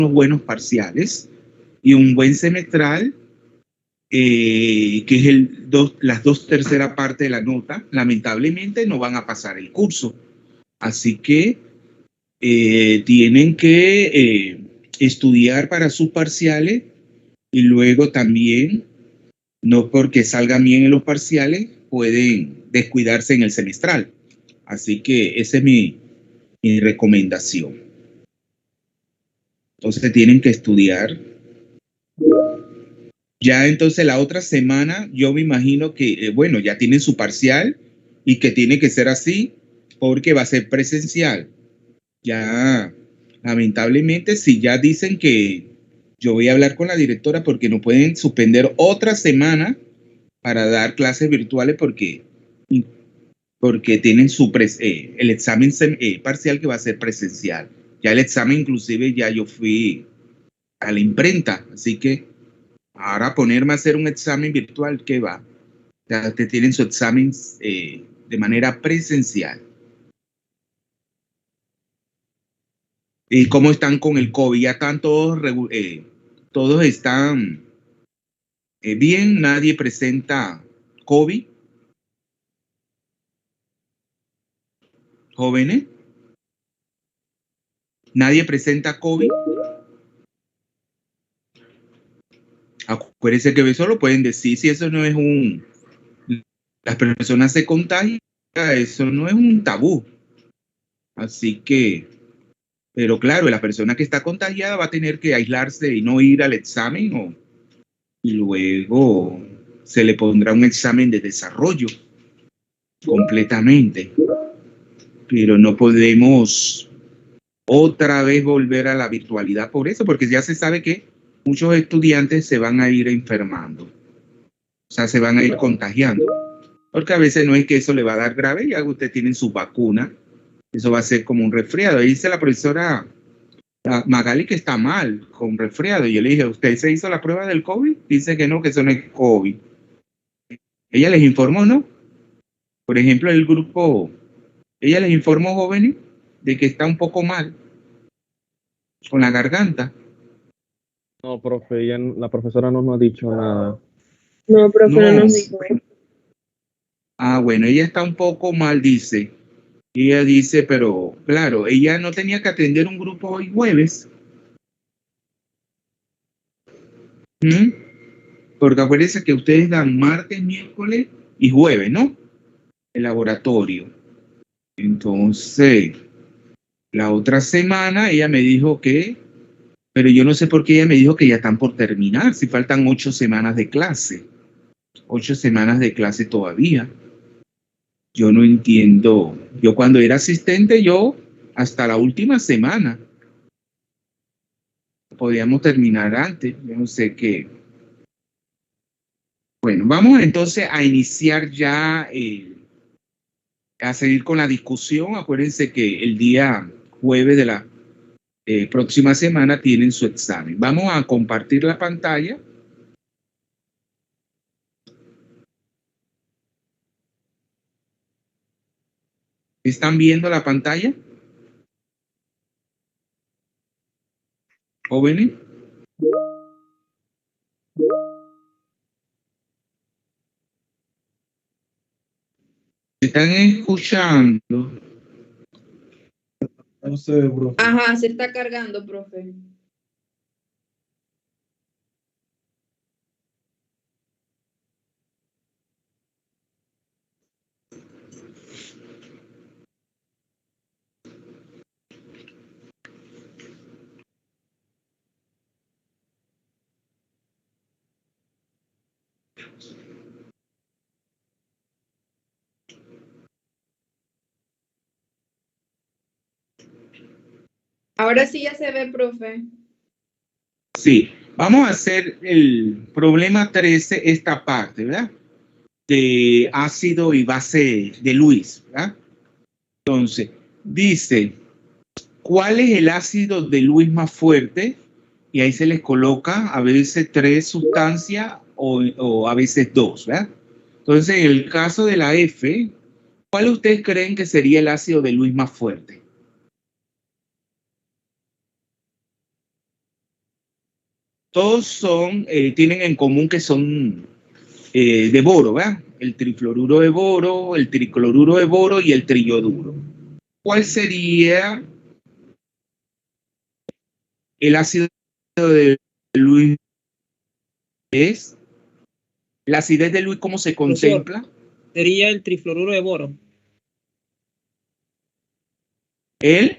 unos buenos parciales y un buen semestral, que es las 2/3 partes de la nota, lamentablemente no van a pasar el curso. Así que tienen que estudiar para sus parciales y luego también, no porque salgan bien en los parciales, pueden descuidarse en el semestral. Así que esa es mi recomendación. Entonces tienen que estudiar. Ya entonces la otra semana yo me imagino que, bueno, ya tienen su parcial y que tiene que ser así porque va a ser presencial. Ya, lamentablemente, si ya dicen que yo voy a hablar con la directora porque no pueden suspender otra semana para dar clases virtuales porque tienen el examen parcial que va a ser presencial. Ya el examen, inclusive, ya yo fui a la imprenta, así que ahora ponerme a hacer un examen virtual, ¿qué va? Ya te tienen su examen de manera presencial. ¿Y cómo están con el COVID? Ya están todos están bien, nadie presenta COVID, jóvenes, nadie presenta COVID. Acuérdense que eso lo pueden decir, si eso no es las personas se contagian, eso no es un tabú. Así que, pero claro, la persona que está contagiada va a tener que aislarse y no ir al examen, y luego se le pondrá un examen de desarrollo completamente. Pero no podemos otra vez volver a la virtualidad por eso, porque ya se sabe que muchos estudiantes se van a ir enfermando, o sea, se van a ir contagiando, porque a veces no es que eso le va a dar grave, ya usted tiene su vacuna, eso va a ser como un resfriado. Y dice la profesora Magali que está mal con resfriado, y yo le dije, ¿usted se hizo la prueba del COVID? Dice que no, que eso no es COVID. Ella les informó, ¿no? Por ejemplo, el grupo, ella les informó, jóvenes, de que está un poco mal con la garganta. No, profe, la profesora no nos ha dicho nada. No, profe, no No. nos dijo. Bueno, ella está un poco mal, dice. Ella dice, pero claro, ella no tenía que atender un grupo hoy jueves. Porque acuérdense que ustedes dan martes, miércoles y jueves, ¿no? El laboratorio. Entonces, la otra semana ella me dijo que, pero yo no sé por qué ella me dijo que ya están por terminar, si faltan 8 semanas de clase. 8 semanas de clase todavía. Yo no entiendo. Yo cuando era asistente, yo hasta la última semana podíamos terminar antes. Yo no sé qué. Bueno, vamos entonces a iniciar ya, a seguir con la discusión. Acuérdense que el día jueves de la próxima semana tienen su examen. Vamos a compartir la pantalla. ¿Están viendo la pantalla, jóvenes? ¿Están escuchando? No sé, profe. Ajá, se está cargando, profe. Ahora sí ya se ve, profe. Sí, vamos a hacer el problema 13, esta parte, ¿verdad? De ácido y base de Lewis, ¿verdad? Entonces, dice, ¿cuál es el ácido de Lewis más fuerte? Y ahí se les coloca a veces 3 sustancias o a veces 2, ¿verdad? Entonces, en el caso de la F, ¿cuál ustedes creen que sería el ácido de Lewis más fuerte? todos son, tienen en común que son de boro, ¿verdad? El trifluoruro de boro, el tricloruro de boro y el triyoduro. ¿Cuál sería el ácido de Lewis? ¿Es la acidez de Lewis cómo se contempla? Sería el trifluoruro de boro. El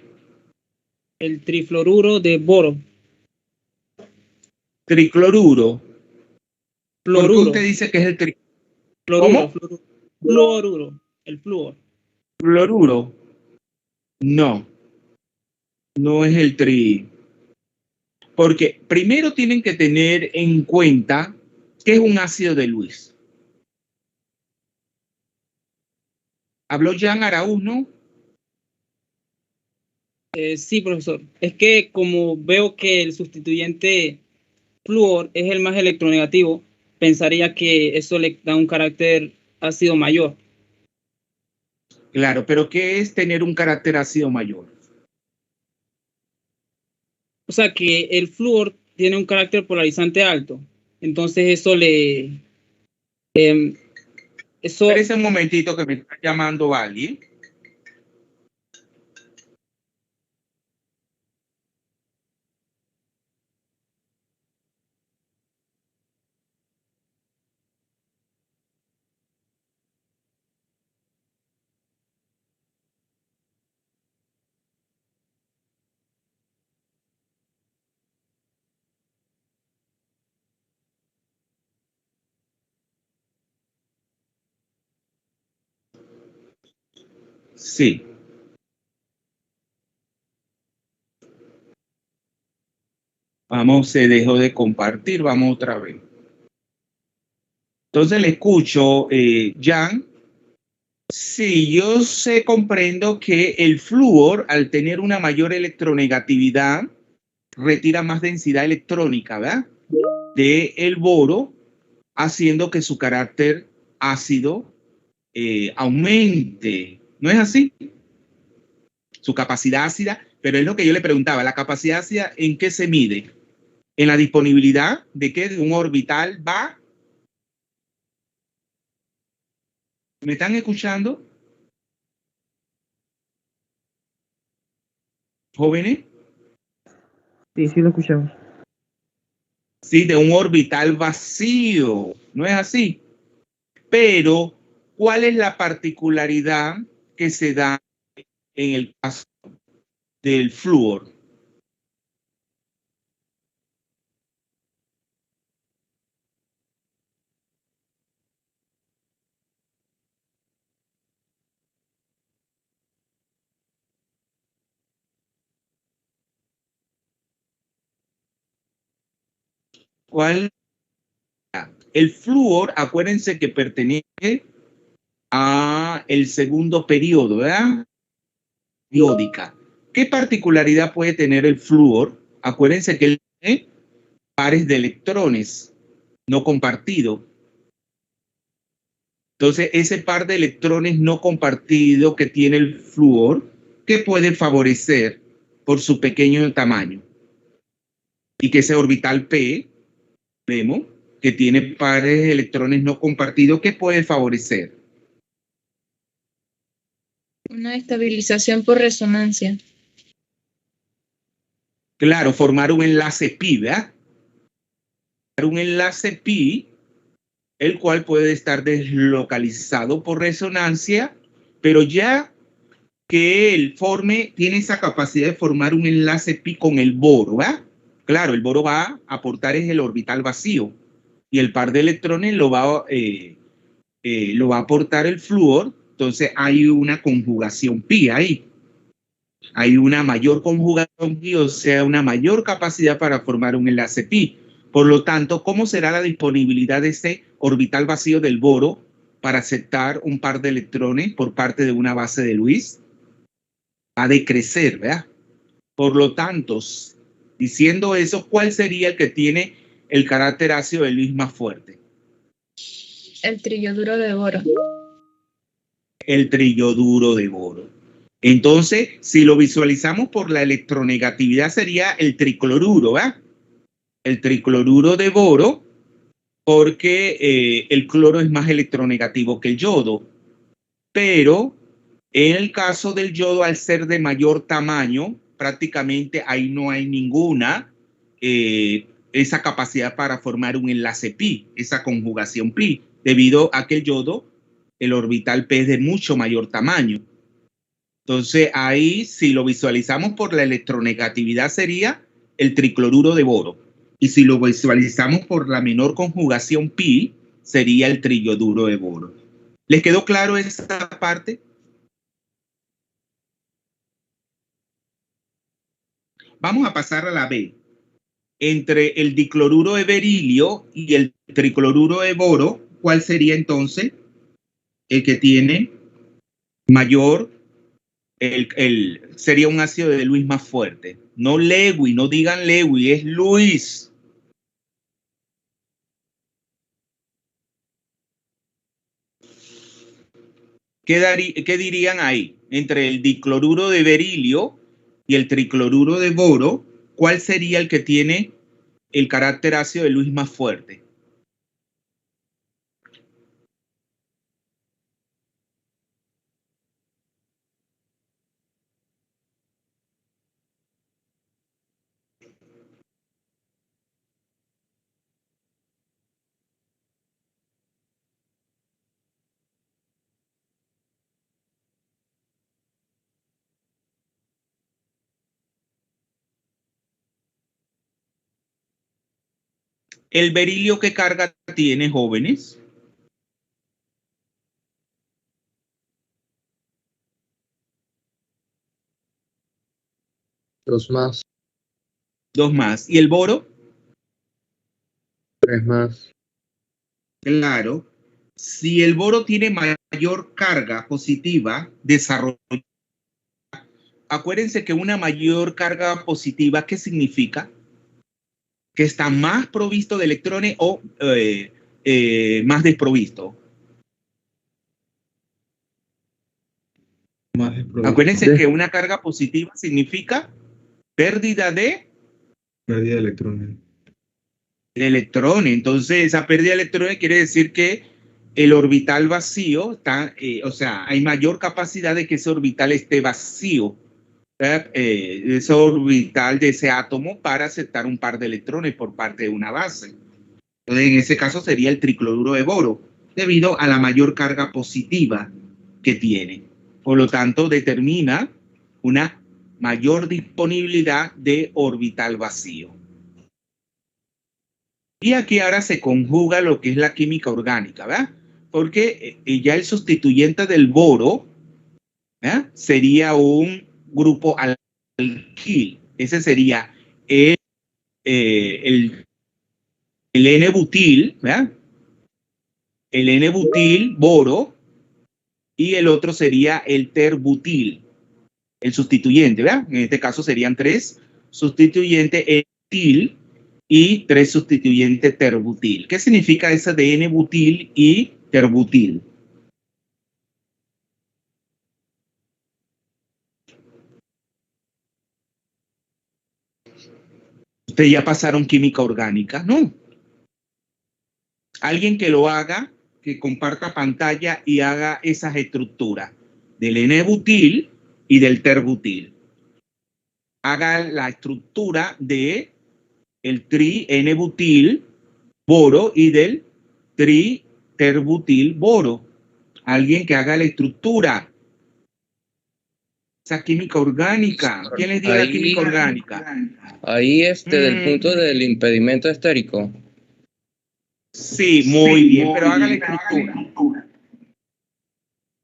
trifluoruro de boro. tricloruro. ¿Por qué Fluoruro. usted dice que es el Fluoruro. ¿Cómo? Fluoruro. El flúor. Fluoruro? No, no es el tri. Porque primero tienen que tener en cuenta que es un ácido de Lewis. Habló Jean Araúz, ¿no? Sí, profesor. Es que como veo que el sustituyente flúor es el más electronegativo, pensaría que eso le da un carácter ácido mayor. Claro, pero ¿qué es tener un carácter ácido mayor? O sea que el flúor tiene un carácter polarizante alto. Entonces eso le... Espérese un momentito que me está llamando alguien. Sí. Vamos, se dejó de compartir, vamos otra vez. Entonces le escucho, Jan. Sí, yo sé, comprendo que el flúor, al tener una mayor electronegatividad, retira más densidad electrónica, ¿verdad? Del boro, haciendo que su carácter ácido aumente. ¿No es así? Su capacidad ácida, pero es lo que yo le preguntaba, ¿la capacidad ácida en qué se mide? ¿En la disponibilidad de qué? ¿De un orbital va? ¿Me están escuchando? ¿Jóvenes? Sí, sí lo escuchamos. Sí, de un orbital vacío, ¿no es así? Pero, ¿cuál es la particularidad que se da en el caso del flúor? ¿Cuál? El flúor, acuérdense que pertenece a el segundo periodo, ¿verdad? Periódica. ¿Qué particularidad puede tener el flúor? Acuérdense que él tiene pares de electrones no compartido. Entonces, ese par de electrones no compartido que tiene el flúor, ¿qué puede favorecer por su pequeño tamaño? Y que ese orbital P, vemos, que tiene pares de electrones no compartidos, ¿qué puede favorecer? Una estabilización por resonancia. Claro, formar un enlace pi, ¿verdad? Un enlace pi, el cual puede estar deslocalizado por resonancia, pero ya que él tiene esa capacidad de formar un enlace pi con el boro, ¿verdad? Claro, el boro va a aportar es el orbital vacío y el par de electrones lo va a aportar el flúor, entonces hay una conjugación pi ahí. Hay una mayor conjugación pi, o sea, una mayor capacidad para formar un enlace pi. Por lo tanto, ¿cómo será la disponibilidad de ese orbital vacío del boro para aceptar un par de electrones por parte de una base de Lewis? Va a decrecer, ¿verdad? Por lo tanto, diciendo eso, ¿cuál sería el que tiene el carácter ácido de Lewis más fuerte? El triyoduro de boro. El triyoduro de boro. Entonces, si lo visualizamos por la electronegatividad, sería el tricloruro, ¿verdad? el tricloruro de boro, porque el cloro es más electronegativo que el yodo. Pero en el caso del yodo, al ser de mayor tamaño, prácticamente ahí no hay ninguna esa capacidad para formar un enlace pi, esa conjugación pi, debido a que el yodo, el orbital p es de mucho mayor tamaño. Entonces ahí, si lo visualizamos por la electronegatividad, sería el tricloruro de boro. Y si lo visualizamos por la menor conjugación pi, sería el triyoduro de boro. ¿Les quedó claro esa parte? Vamos a pasar a la B. Entre el dicloruro de berilio y el tricloruro de boro, ¿cuál sería entonces el que tiene mayor, sería un ácido de Lewis más fuerte? No Lewis, no digan Lewis, es Lewis. ¿Qué dirían ahí? Entre el dicloruro de berilio y el tricloruro de boro, ¿cuál sería el que tiene el carácter ácido de Lewis más fuerte? ¿El berilio qué carga tiene, jóvenes? Dos más, 2 más. ¿Y el boro? 3 más. Claro. Si el boro tiene mayor carga positiva, desarrolla. Acuérdense que una mayor carga positiva, ¿qué significa? Que está más provisto de electrones o más desprovisto. Más desprovisto. Acuérdense que una carga positiva significa pérdida de Pérdida de electrones. Entonces, esa pérdida de electrones quiere decir que el orbital vacío está, o sea, hay mayor capacidad de que ese orbital esté vacío, ese orbital de ese átomo, para aceptar un par de electrones por parte de una base. Entonces, en ese caso sería el tricloruro de boro, debido a la mayor carga positiva que tiene. Por lo tanto, determina una mayor disponibilidad de orbital vacío. Y aquí ahora se conjuga lo que es la química orgánica, ¿verdad? Porque ya el sustituyente del boro, ¿verdad?, sería un grupo alquil. Ese sería el N-butil, ¿verdad? El N-butil, boro, y el otro sería el terbutil, el sustituyente, ¿verdad? En este caso serían 3 sustituyentes etil y 3 sustituyentes terbutil. ¿Qué significa esa de N-butil y terbutil? Ustedes ya pasaron química orgánica, ¿no? Alguien que lo haga, que comparta pantalla y haga esas estructuras del N-butil y del terbutil. Haga la estructura de el tri-N-butil boro y del tri-terbutil boro. Alguien que haga la estructura. Esa química orgánica. ¿Quién les dio la química orgánica? Ahí del punto del impedimento estérico. Sí, muy bien, pero haga la estructura.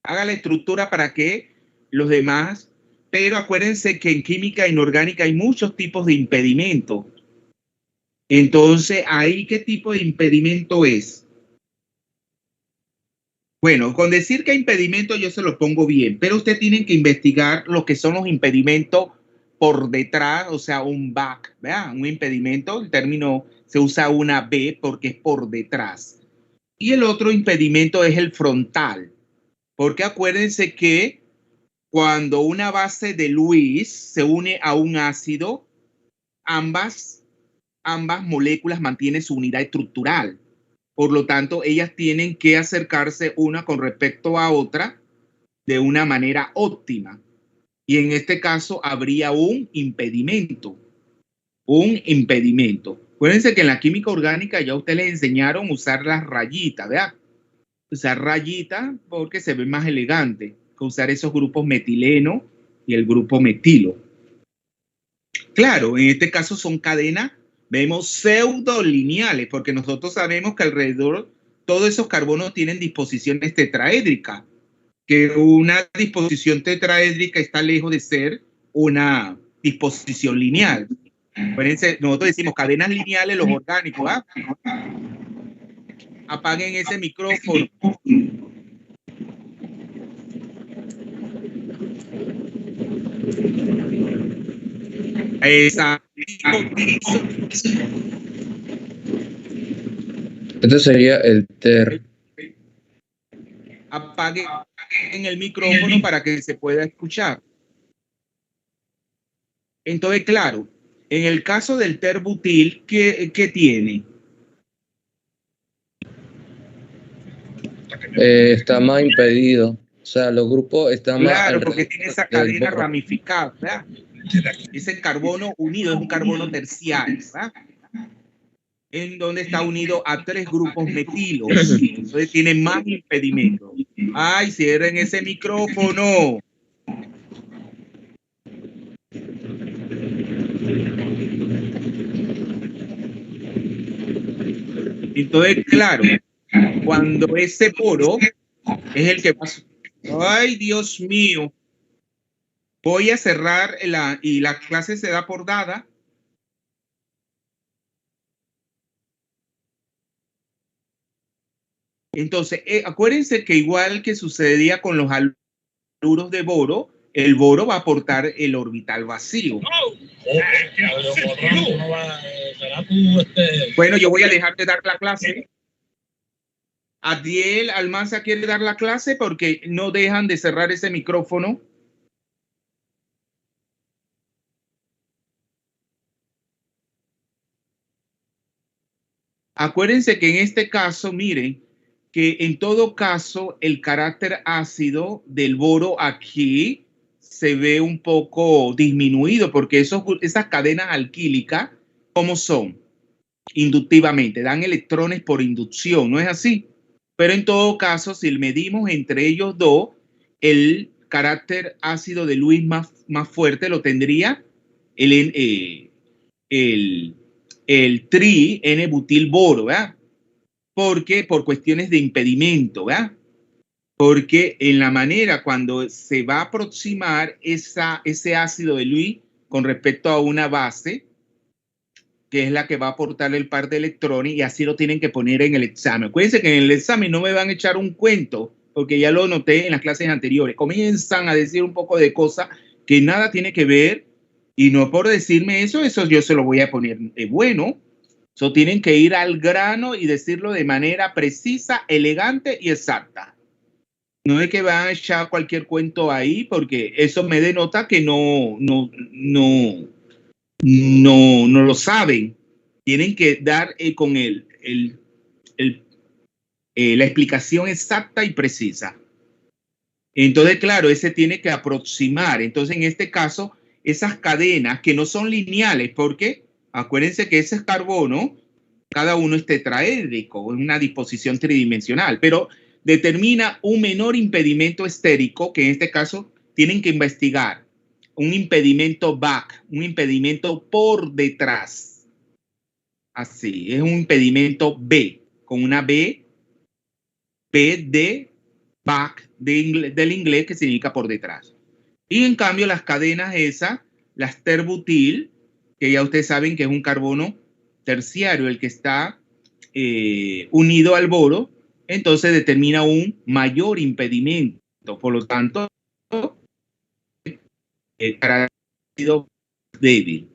Haga la estructura para que los demás, pero acuérdense que en química inorgánica hay muchos tipos de impedimentos. Entonces, ¿ahí qué tipo de impedimento es? Bueno, con decir que impedimento yo se lo pongo bien, pero ustedes tienen que investigar lo que son los impedimentos por detrás, o sea, un back, ¿verdad? Un impedimento, el término se usa una B porque es por detrás. Y el otro impedimento es el frontal, porque acuérdense que cuando una base de Lewis se une a un ácido, ambas ambas moléculas mantienen su unidad estructural. Por lo tanto, ellas tienen que acercarse una con respecto a otra de una manera óptima. Y en este caso habría un impedimento. Un impedimento. Acuérdense que en la química orgánica ya ustedes les enseñaron a usar las rayitas, ¿verdad? Usar rayitas porque se ve más elegante que usar esos grupos metileno y el grupo metilo. Claro, en este caso son cadenas, vemos pseudolineales, porque nosotros sabemos que alrededor todos esos carbonos tienen disposiciones tetraédricas, que una disposición tetraédrica está lejos de ser una disposición lineal. Acuérdense, nosotros decimos cadenas lineales, los orgánicos, ¿ah? Apaguen ese micrófono. Exacto. Este sería el TER. Apaguen el micrófono para que se pueda escuchar. Entonces, claro, en el caso del terbutil, ¿qué tiene? Está más impedido. O sea, los grupos están más. Claro, porque tiene esa cadena ramificada, ¿verdad? Ese carbono unido es un carbono terciario, ¿verdad? En donde está unido a 3 grupos metilos. Entonces tiene más impedimento. ¡Ay, cierren ese micrófono! Entonces, claro, cuando ese poro es el que pasa. ¡Ay, Dios mío! Voy a cerrar y la clase se da por dada. Entonces, acuérdense que igual que sucedía con los haluros de boro, el boro va a aportar el orbital vacío. Bueno, yo voy a dejar de dar la clase. Adiel Almanza quiere dar la clase porque no dejan de cerrar ese micrófono. Acuérdense que en este caso, miren, que en todo caso el carácter ácido del boro aquí se ve un poco disminuido porque esas cadenas alquílicas, ¿cómo son? Inductivamente, dan electrones por inducción, ¿no es así? Pero en todo caso, si medimos entre ellos dos, el carácter ácido de Lewis más fuerte lo tendría el tri N-butil boro, ¿verdad? Porque por cuestiones de impedimento, ¿verdad? Porque en la manera cuando se va a aproximar ese ácido de Lewis con respecto a una base, que es la que va a aportar el par de electrones, y así lo tienen que poner en el examen. Acuérdense que en el examen no me van a echar un cuento, porque ya lo noté en las clases anteriores. Comienzan a decir un poco de cosas que nada tiene que ver, y no por decirme eso yo se lo voy a poner bueno. So, tienen que ir al grano y decirlo de manera precisa, elegante y exacta. No es que van a echar cualquier cuento ahí, porque eso me denota que no lo saben. Tienen que dar con la explicación exacta y precisa. Entonces, claro, ese tiene que aproximar. Entonces, en este caso, esas cadenas que no son lineales, porque acuérdense que ese carbono, cada uno es tetraédrico, en una disposición tridimensional, pero determina un menor impedimento estérico, que en este caso tienen que investigar. Un impedimento back, un impedimento por detrás. Así, es un impedimento B, con una B de back del inglés, que significa por detrás. Y en cambio las cadenas esas, las terbutil, que ya ustedes saben que es un carbono terciario, el que está unido al boro, entonces determina un mayor impedimento. Por lo tanto, el carácter débil.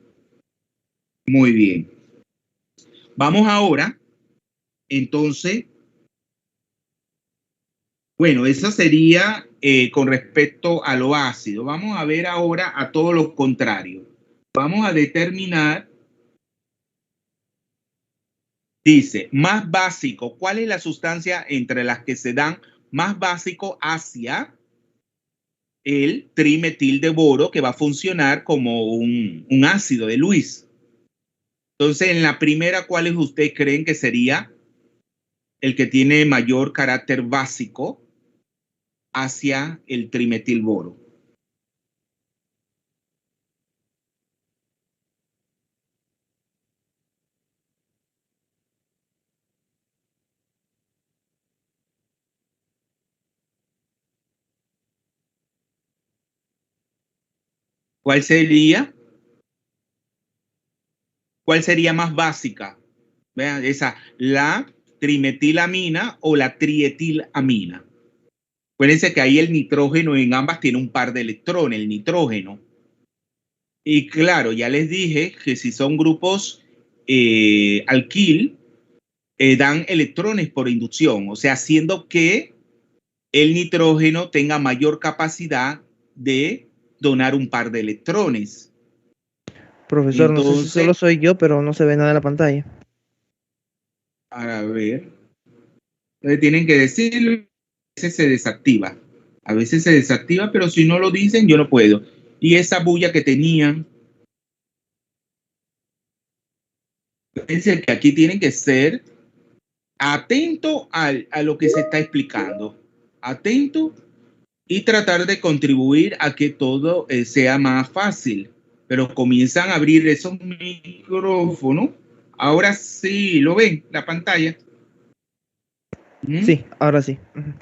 Muy bien. Vamos ahora, entonces, bueno, eso sería con respecto a lo ácido. Vamos a ver ahora a todo lo contrario. Vamos a determinar Dice, más básico. ¿Cuál es la sustancia entre las que se dan más básico hacia el trimetil de boro, que va a funcionar como un ácido de Lewis? Entonces, en la primera, ¿cuáles ustedes creen que sería el que tiene mayor carácter básico hacia el trimetil boro? ¿Cuál sería? ¿Cuál sería más básica? Vean, esa, la trimetilamina o la trietilamina. Acuérdense que ahí el nitrógeno en ambas tiene un par de electrones, el nitrógeno. Y claro, ya les dije que si son grupos alquil, dan electrones por inducción, o sea, haciendo que el nitrógeno tenga mayor capacidad de donar un par de electrones. Profesor, no sé si Entonces, solo soy yo, pero no se ve nada en la pantalla. a ver, entonces tienen que decirlo, a veces se desactiva. A veces se desactiva, pero si no lo dicen, yo no puedo. Y esa bulla que tenían, fíjense que aquí tienen que ser atento a lo que se está explicando. Atento y tratar de contribuir a que todo sea más fácil. Pero comienzan a abrir esos micrófonos. Ahora sí, ¿lo ven? La pantalla. ¿Mm? Sí, ahora sí. Ujú.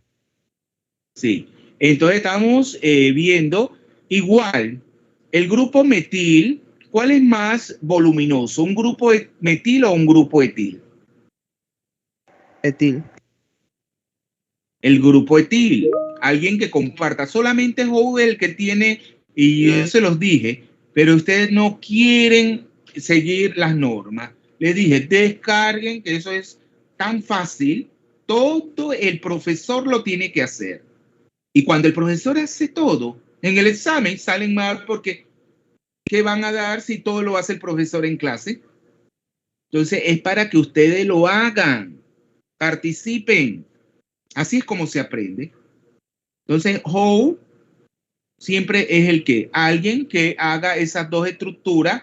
Sí. Entonces estamos viendo igual el grupo metil. ¿Cuál es más voluminoso? ¿Un grupo metil o un grupo etil? Etil. El grupo etil. Alguien que comparta. Solamente Howe el que tiene, y yo se los dije, pero ustedes no quieren seguir las normas. Les dije, descarguen, que eso es tan fácil. Todo el profesor lo tiene que hacer. Y cuando el profesor hace todo, en el examen salen mal porque ¿qué van a dar si todo lo hace el profesor en clase? Entonces es para que ustedes lo hagan, participen. Así es como se aprende. Entonces, Howe siempre es el que, alguien que haga esas dos estructuras,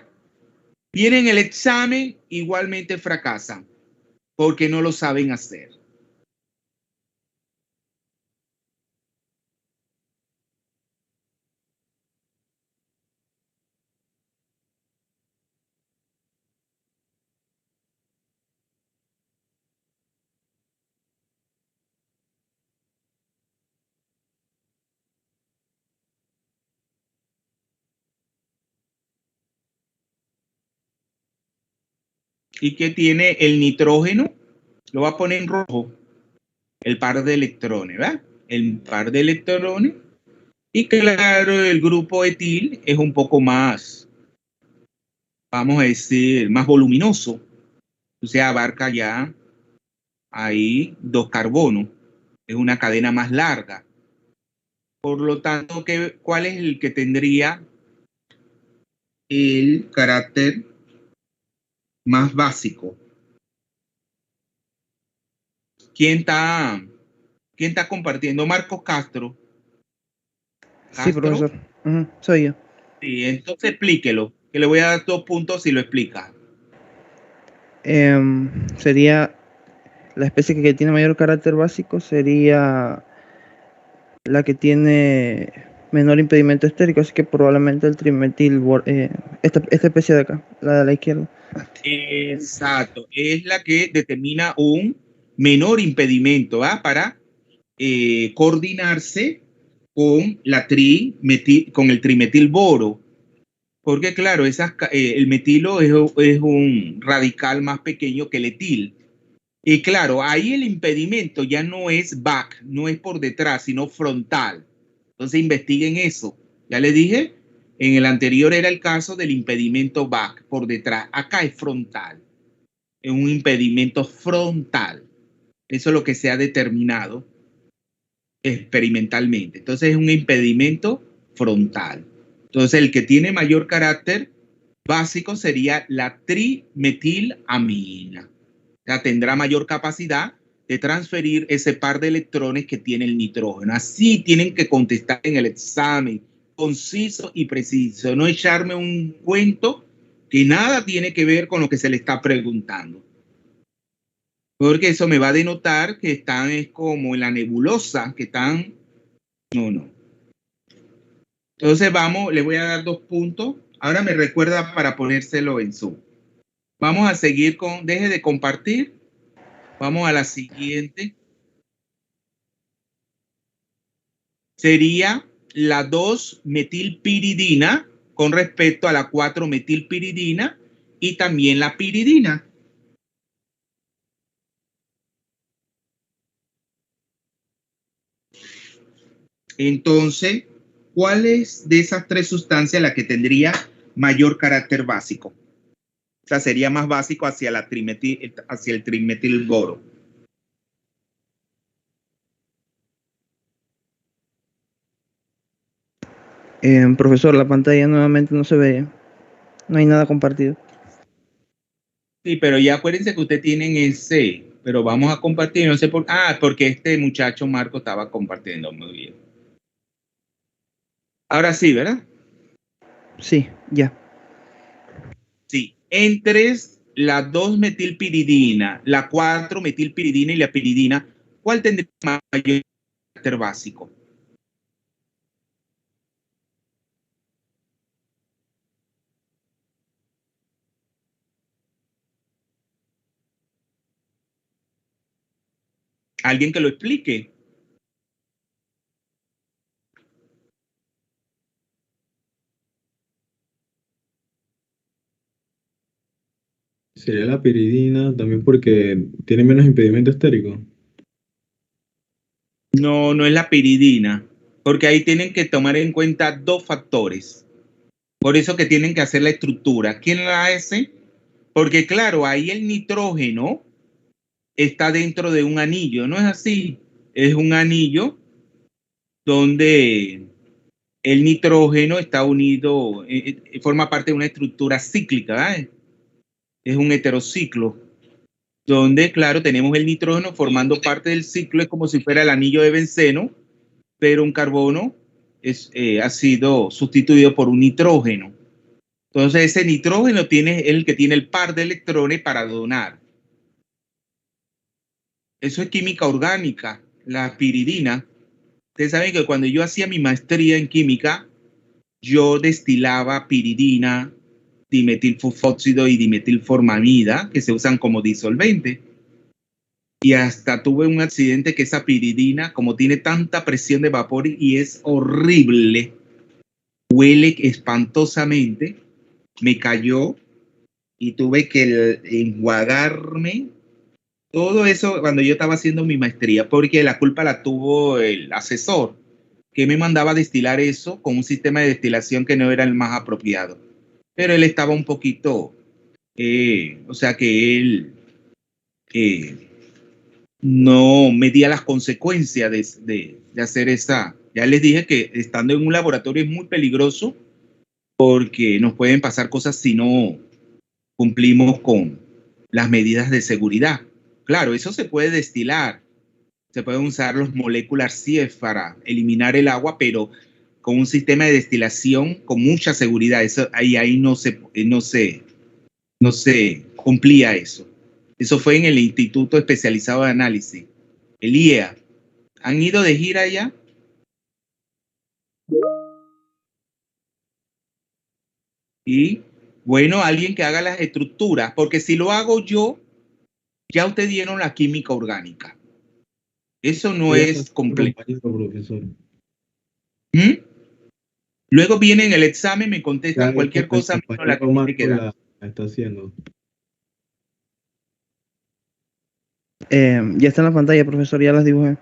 viene en el examen, igualmente fracasan, porque no lo saben hacer. ¿Y qué tiene el nitrógeno? Lo va a poner en rojo. El par de electrones, ¿verdad? El par de electrones. Y claro, el grupo etil es un poco más, vamos a decir, más voluminoso. O sea, abarca ya ahí 2 carbonos. Es una cadena más larga. Por lo tanto, ¿cuál es el que tendría el carácter más básico? ¿Quién está compartiendo? Marcos Castro. Sí, profesor. Ujú, soy yo. Sí, entonces explíquelo, que le voy a dar 2 puntos si lo explica. Sería la especie que tiene mayor carácter básico, sería la que tiene menor impedimento estérico, así que probablemente el trimetil, esta especie de acá, la de la izquierda. Exacto, es la que determina un menor impedimento, ¿va? Para coordinarse con con el trimetil boro, porque claro, el metilo es un radical más pequeño que el etil. Y claro, ahí el impedimento ya no es back, no es por detrás, sino frontal. Entonces investiguen eso. Ya les dije, en el anterior era el caso del impedimento back, por detrás. Acá es frontal. Es un impedimento frontal. Eso es lo que se ha determinado experimentalmente. Entonces es un impedimento frontal. Entonces el que tiene mayor carácter básico sería la trimetilamina. sea, tendrá mayor capacidad de transferir ese par de electrones que tiene el nitrógeno. Así tienen que contestar en el examen, conciso y preciso, no echarme un cuento que nada tiene que ver con lo que se le está preguntando. Porque eso me va a denotar que están es como en la nebulosa, que están... No. Entonces vamos, le voy a dar 2 puntos. Ahora me recuerda para ponérselo en Zoom. Vamos a seguir con... Deje de compartir. Vamos a la siguiente. Sería la 2-metilpiridina con respecto a la 4-metilpiridina y también la piridina. Entonces, ¿cuál es de esas 3 sustancias la que tendría mayor carácter básico? O sea, sería más básico hacia el trimetilboro. Profesor, la pantalla nuevamente no se ve. No hay nada compartido. Sí, pero ya acuérdense que ustedes tienen ese, pero vamos a compartir, no sé por... porque este muchacho Marco estaba compartiendo muy bien. Ahora sí, ¿verdad? Sí, ya. Sí, entre la 2-metilpiridina, la 4-metilpiridina y la piridina, ¿cuál tendría mayor carácter básico? ¿Alguien que lo explique? Sería la piridina también porque tiene menos impedimento estérico. No, no es la piridina, porque ahí tienen que tomar en cuenta 2 factores. Por eso que tienen que hacer la estructura. ¿Quién la hace? Porque claro, ahí el nitrógeno está dentro de un anillo, ¿no es así? Es un anillo donde el nitrógeno está unido, forma parte de una estructura cíclica, ¿eh? Es un heterociclo, donde, claro, tenemos el nitrógeno formando parte del ciclo, es como si fuera el anillo de benceno, pero un carbono ha sido sustituido por un nitrógeno. Entonces, ese nitrógeno es el que tiene el par de electrones para donar. Eso es química orgánica, la piridina. Ustedes saben que cuando yo hacía mi maestría en química, yo destilaba piridina, dimetilfosfóxido y dimetilformamida, que se usan como disolvente. Y hasta tuve un accidente que esa piridina, como tiene tanta presión de vapor y es horrible, huele espantosamente, me cayó y tuve que enjuagarme. Todo eso cuando yo estaba haciendo mi maestría, porque la culpa la tuvo el asesor, que me mandaba a destilar eso con un sistema de destilación que no era el más apropiado. Pero él estaba un poquito, o sea que él no medía las consecuencias de hacer esa. Ya les dije que estando en un laboratorio es muy peligroso porque nos pueden pasar cosas si no cumplimos con las medidas de seguridad. Claro, eso se puede destilar, se pueden usar los moléculas CIEF para eliminar el agua, pero con un sistema de destilación con mucha seguridad. Eso, ahí no se cumplía eso. Eso fue en el Instituto Especializado de Análisis, el IEA. ¿Han ido de gira allá? Y bueno, alguien que haga las estructuras, porque si lo hago yo, ya ustedes dieron la química orgánica. Eso no es complejo. Profesor. Luego viene en el examen, me contestan cualquier cosa. La que está haciendo. Ya está en la pantalla, profesor, ya las dibujé.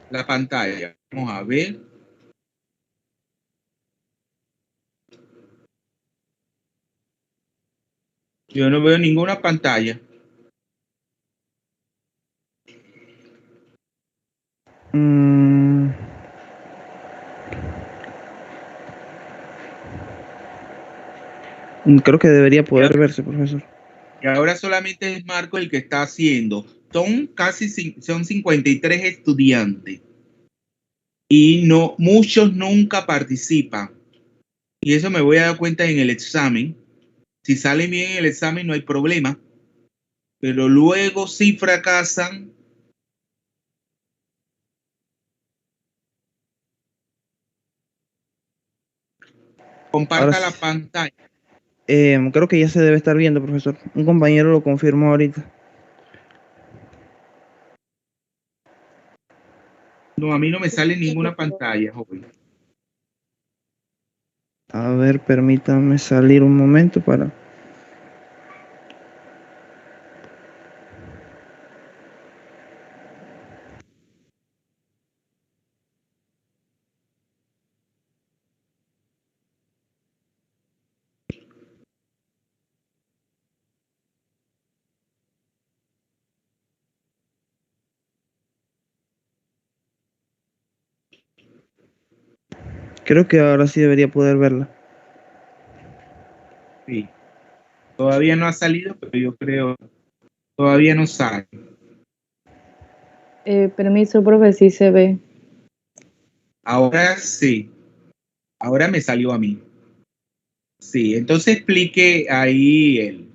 La pantalla. Vamos a ver. Yo no veo ninguna pantalla. Creo que debería poder verse, profesor. Y ahora solamente es Marco el que está haciendo. Son 53 estudiantes. Y muchos nunca participan. Y eso me voy a dar cuenta en el examen. Si sale bien en el examen no hay problema. Pero luego si fracasan. Comparta la pantalla. Creo que ya se debe estar viendo, profesor. Un compañero lo confirmó ahorita. No, a mí no me sale ninguna pantalla, joven. A ver, permítame salir un momento para... Creo que ahora sí debería poder verla. Sí. Todavía no ha salido, pero yo creo todavía no sale. Permiso, profe, sí se ve. Ahora sí. Ahora me salió a mí. Sí, entonces explique ahí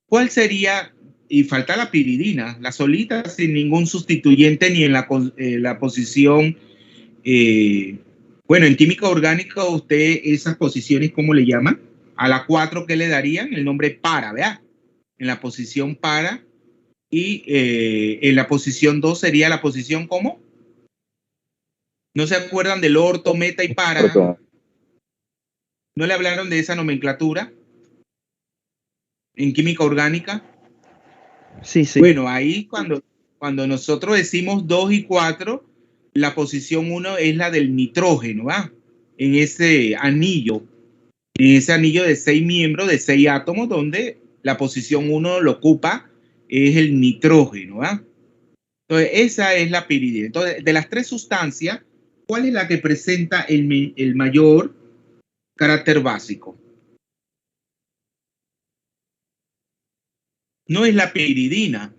¿cuál sería? Y falta la piridina, la solita, sin ningún sustituyente ni en la posición. Bueno, en química orgánica, usted esas posiciones, ¿cómo le llama? A la 4, ¿qué le darían? El nombre para, ¿verdad? En la posición para. Y en la posición 2 sería la posición ¿cómo? ¿No se acuerdan del orto, meta y para? ¿No le hablaron de esa nomenclatura en química orgánica? Sí, sí. Bueno, ahí cuando nosotros decimos 2 y 4, la posición 1 es la del nitrógeno, ¿va? En ese anillo de 6 miembros, de 6 átomos, donde la posición 1 lo ocupa es el nitrógeno, ¿va? Entonces, esa es la piridina. Entonces, de las 3 sustancias, ¿cuál es la que presenta el mayor carácter básico? No es la piridina.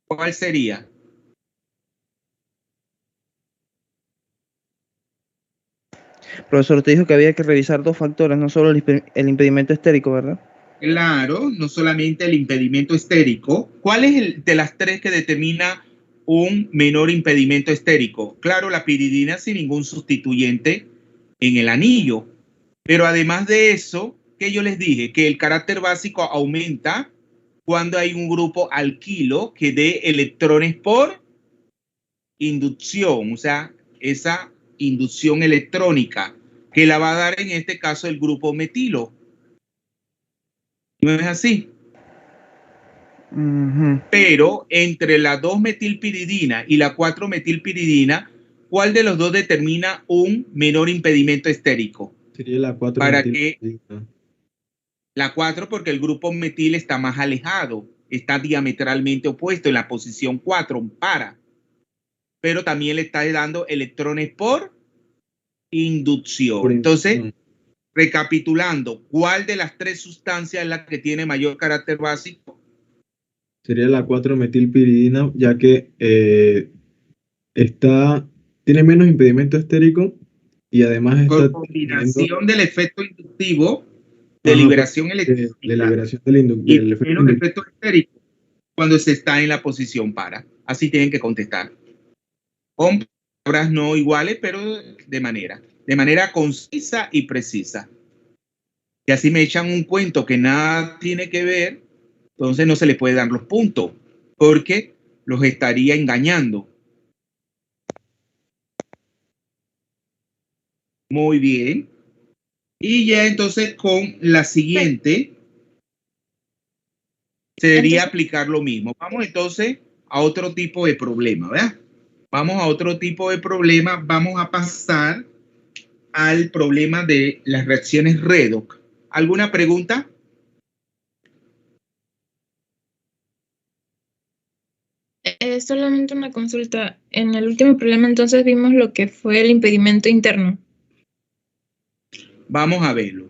¿Cuál sería? Profesor, te dijo que había que revisar 2 factores, no solo el impedimento estérico, ¿verdad? Claro, no solamente el impedimento estérico. ¿Cuál es el de las 3 que determina un menor impedimento estérico? Claro, la piridina sin ningún sustituyente en el anillo. Pero además de eso, ¿qué yo les dije? Que el carácter básico aumenta cuando hay un grupo alquilo que dé electrones por inducción, o sea, esa inducción electrónica que la va a dar en este caso el grupo metilo. ¿No es así? Pero entre la 2-metilpiridina y la 4-metilpiridina, ¿cuál de los dos determina un menor impedimento estérico? Sería la 4. Para que la 4, porque el grupo metil está más alejado, está diametralmente opuesto en la posición 4, para. Pero también le está dando electrones por inducción. Entonces, recapitulando, ¿cuál de las 3 sustancias es la que tiene mayor carácter básico? Sería la 4-metilpiridina, ya que tiene menos impedimento estérico y además está por combinación del efecto inductivo de liberación eléctrica de liberación del y efecto menos efecto estérico cuando se está en la posición para. Así tienen que contestar. Con palabras no iguales, pero de manera concisa y precisa. Y así me echan un cuento que nada tiene que ver, entonces no se le puede dar los puntos, porque los estaría engañando. Muy bien. Y ya entonces con la siguiente sería aplicar lo mismo. Vamos entonces a otro tipo de problema, ¿verdad? Vamos a otro tipo de problema. Vamos a pasar al problema de las reacciones redox. ¿Alguna pregunta? Solamente una consulta. En el último problema entonces vimos lo que fue el impedimento interno. Vamos a verlo.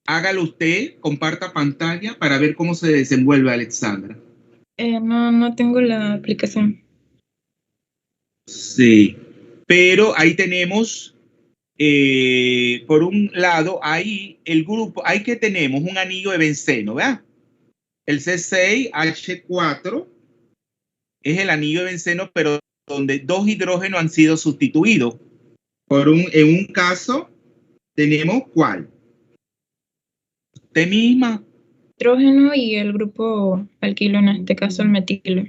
Hágalo usted, comparta pantalla para ver cómo se desenvuelve Alexandra. No tengo la aplicación. Sí, pero ahí tenemos, por un lado, ahí el grupo, ahí que tenemos un anillo de benceno, ¿verdad? El C6H4 es el anillo de benceno, pero donde dos hidrógenos han sido sustituidos. En un caso, tenemos ¿cuál? Usted misma. Hidrógeno y el grupo alquilo, en este caso el metilo.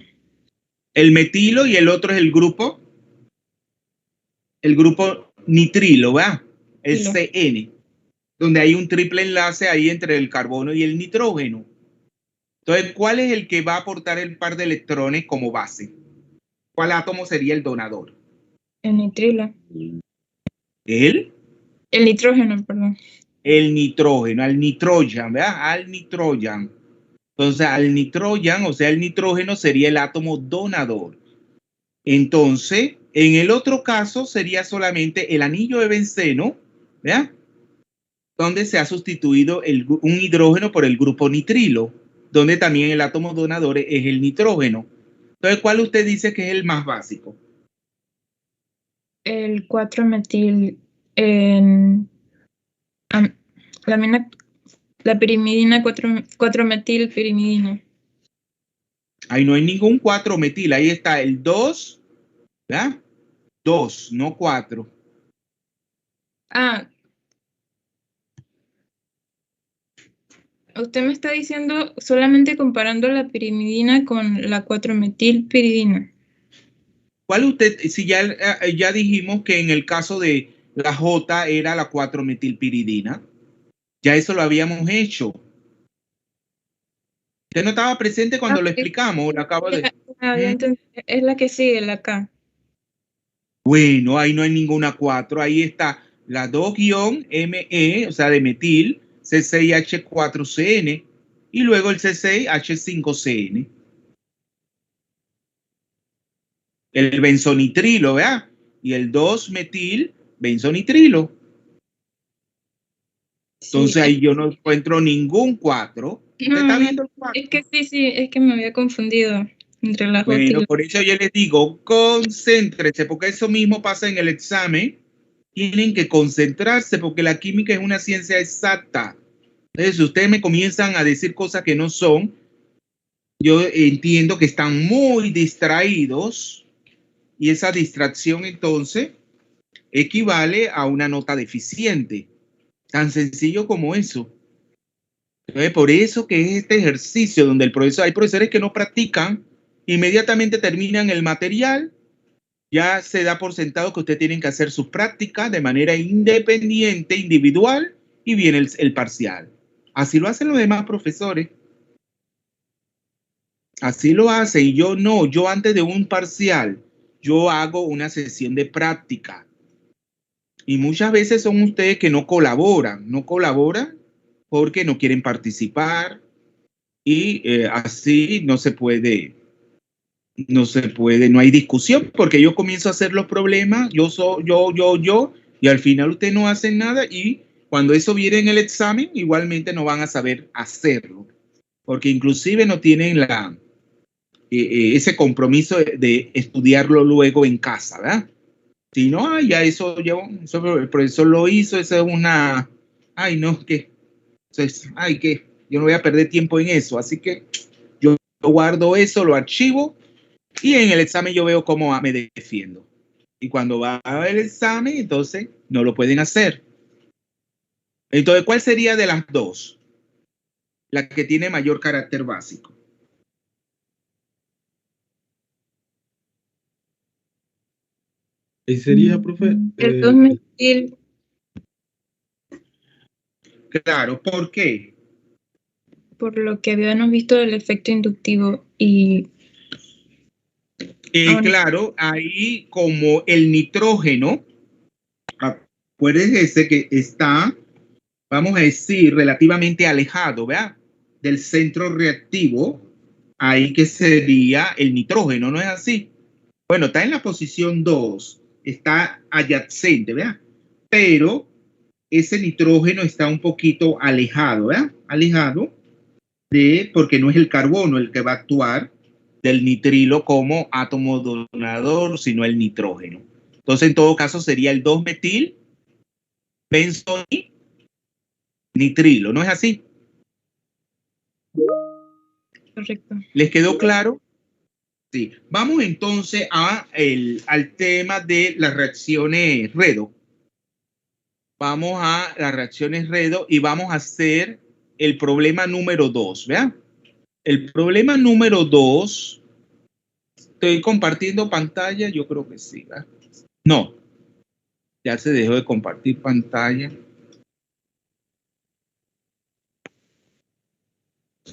El metilo y el otro es el grupo nitrilo, ¿verdad? El Nitilo. CN, donde hay un triple enlace ahí entre el carbono y el nitrógeno. Entonces, ¿cuál es el que va a aportar el par de electrones como base? ¿Cuál átomo sería el donador? El nitrilo. El Nitrógeno, perdón. el nitrógeno, al nitrogen, ¿verdad? Al nitrogen. Entonces, al nitrogen, o sea, el nitrógeno sería el átomo donador. Entonces, en el otro caso sería solamente el anillo de benceno, ¿verdad? Donde se ha sustituido un hidrógeno por el grupo nitrilo, donde también el átomo donador es el nitrógeno. Entonces, ¿cuál usted dice que es el más básico? El 4-metil en la pirimidina 4-metilpirimidina. Ahí no hay ningún 4-metil, ahí está el 2, ¿verdad? 2, no 4. Usted me está diciendo solamente comparando la pirimidina con la 4-metilpiridina. ¿Cuál usted, si ya dijimos que en el caso de la J era la 4-metilpiridina? Ya eso lo habíamos hecho. ¿Usted no estaba presente cuando lo explicamos? Lo acabo de... Es la que sigue, la K. Bueno, ahí no hay ninguna 4. Ahí está la 2-ME, o sea, de metil, C6H4CN, y luego el C6H5CN. El benzonitrilo, ¿verdad? Y el 2-metil benzonitrilo. Entonces ahí yo no encuentro ningún 4. ¿Usted está viendo el 4? Es que sí, es que me había confundido entre las J y Bueno, por eso yo les digo, concéntrense, porque eso mismo pasa en el examen. Tienen que concentrarse, porque la química es una ciencia exacta. Entonces, si ustedes me comienzan a decir cosas que no son, yo entiendo que están muy distraídos, y esa distracción entonces equivale a una nota deficiente. Tan sencillo como eso. Entonces, por eso que es este ejercicio donde hay profesores que no practican, inmediatamente terminan el material, ya se da por sentado que ustedes tienen que hacer sus prácticas de manera independiente, individual, y viene el parcial. Así lo hacen los demás profesores. Así lo hacen. Y yo no, yo antes de un parcial, yo hago una sesión de práctica. Y muchas veces son ustedes que no colaboran porque no quieren participar, y así no se puede, no hay discusión, porque yo comienzo a hacer los problemas, yo, y al final ustedes no hacen nada, y cuando eso viene en el examen, igualmente no van a saber hacerlo, porque inclusive no tienen ese compromiso de estudiarlo luego en casa, ¿verdad? Si no, ya eso el profesor lo hizo, eso es una, que yo no voy a perder tiempo en eso, así que yo guardo eso, lo archivo, y en el examen yo veo cómo me defiendo. Y cuando va el examen, entonces no lo pueden hacer. Entonces, ¿cuál sería de las dos la que tiene mayor carácter básico? Y sería, profe, El 2-metil. Claro, ¿por qué? Por lo que habíamos visto del efecto inductivo y... Claro, ahí como el nitrógeno, acuérdense que está, vamos a decir, relativamente alejado, ¿verdad? Del centro reactivo, ahí que sería el nitrógeno, ¿no es así? Bueno, está en la posición 2, está adyacente, ¿verdad? Pero ese nitrógeno está un poquito alejado, ¿verdad? Alejado porque no es el carbono el que va a actuar del nitrilo como átomo donador, sino el nitrógeno. Entonces, en todo caso, sería el 2-metil benzonitrilo, ¿no es así? Correcto. ¿Les quedó claro? Sí. Vamos entonces al tema de las reacciones redox. Vamos a las reacciones redox y vamos a hacer el problema número 2, ¿verdad? El problema número 2, ¿estoy compartiendo pantalla? Yo creo que sí, ¿verdad? No, ya se dejó de compartir pantalla.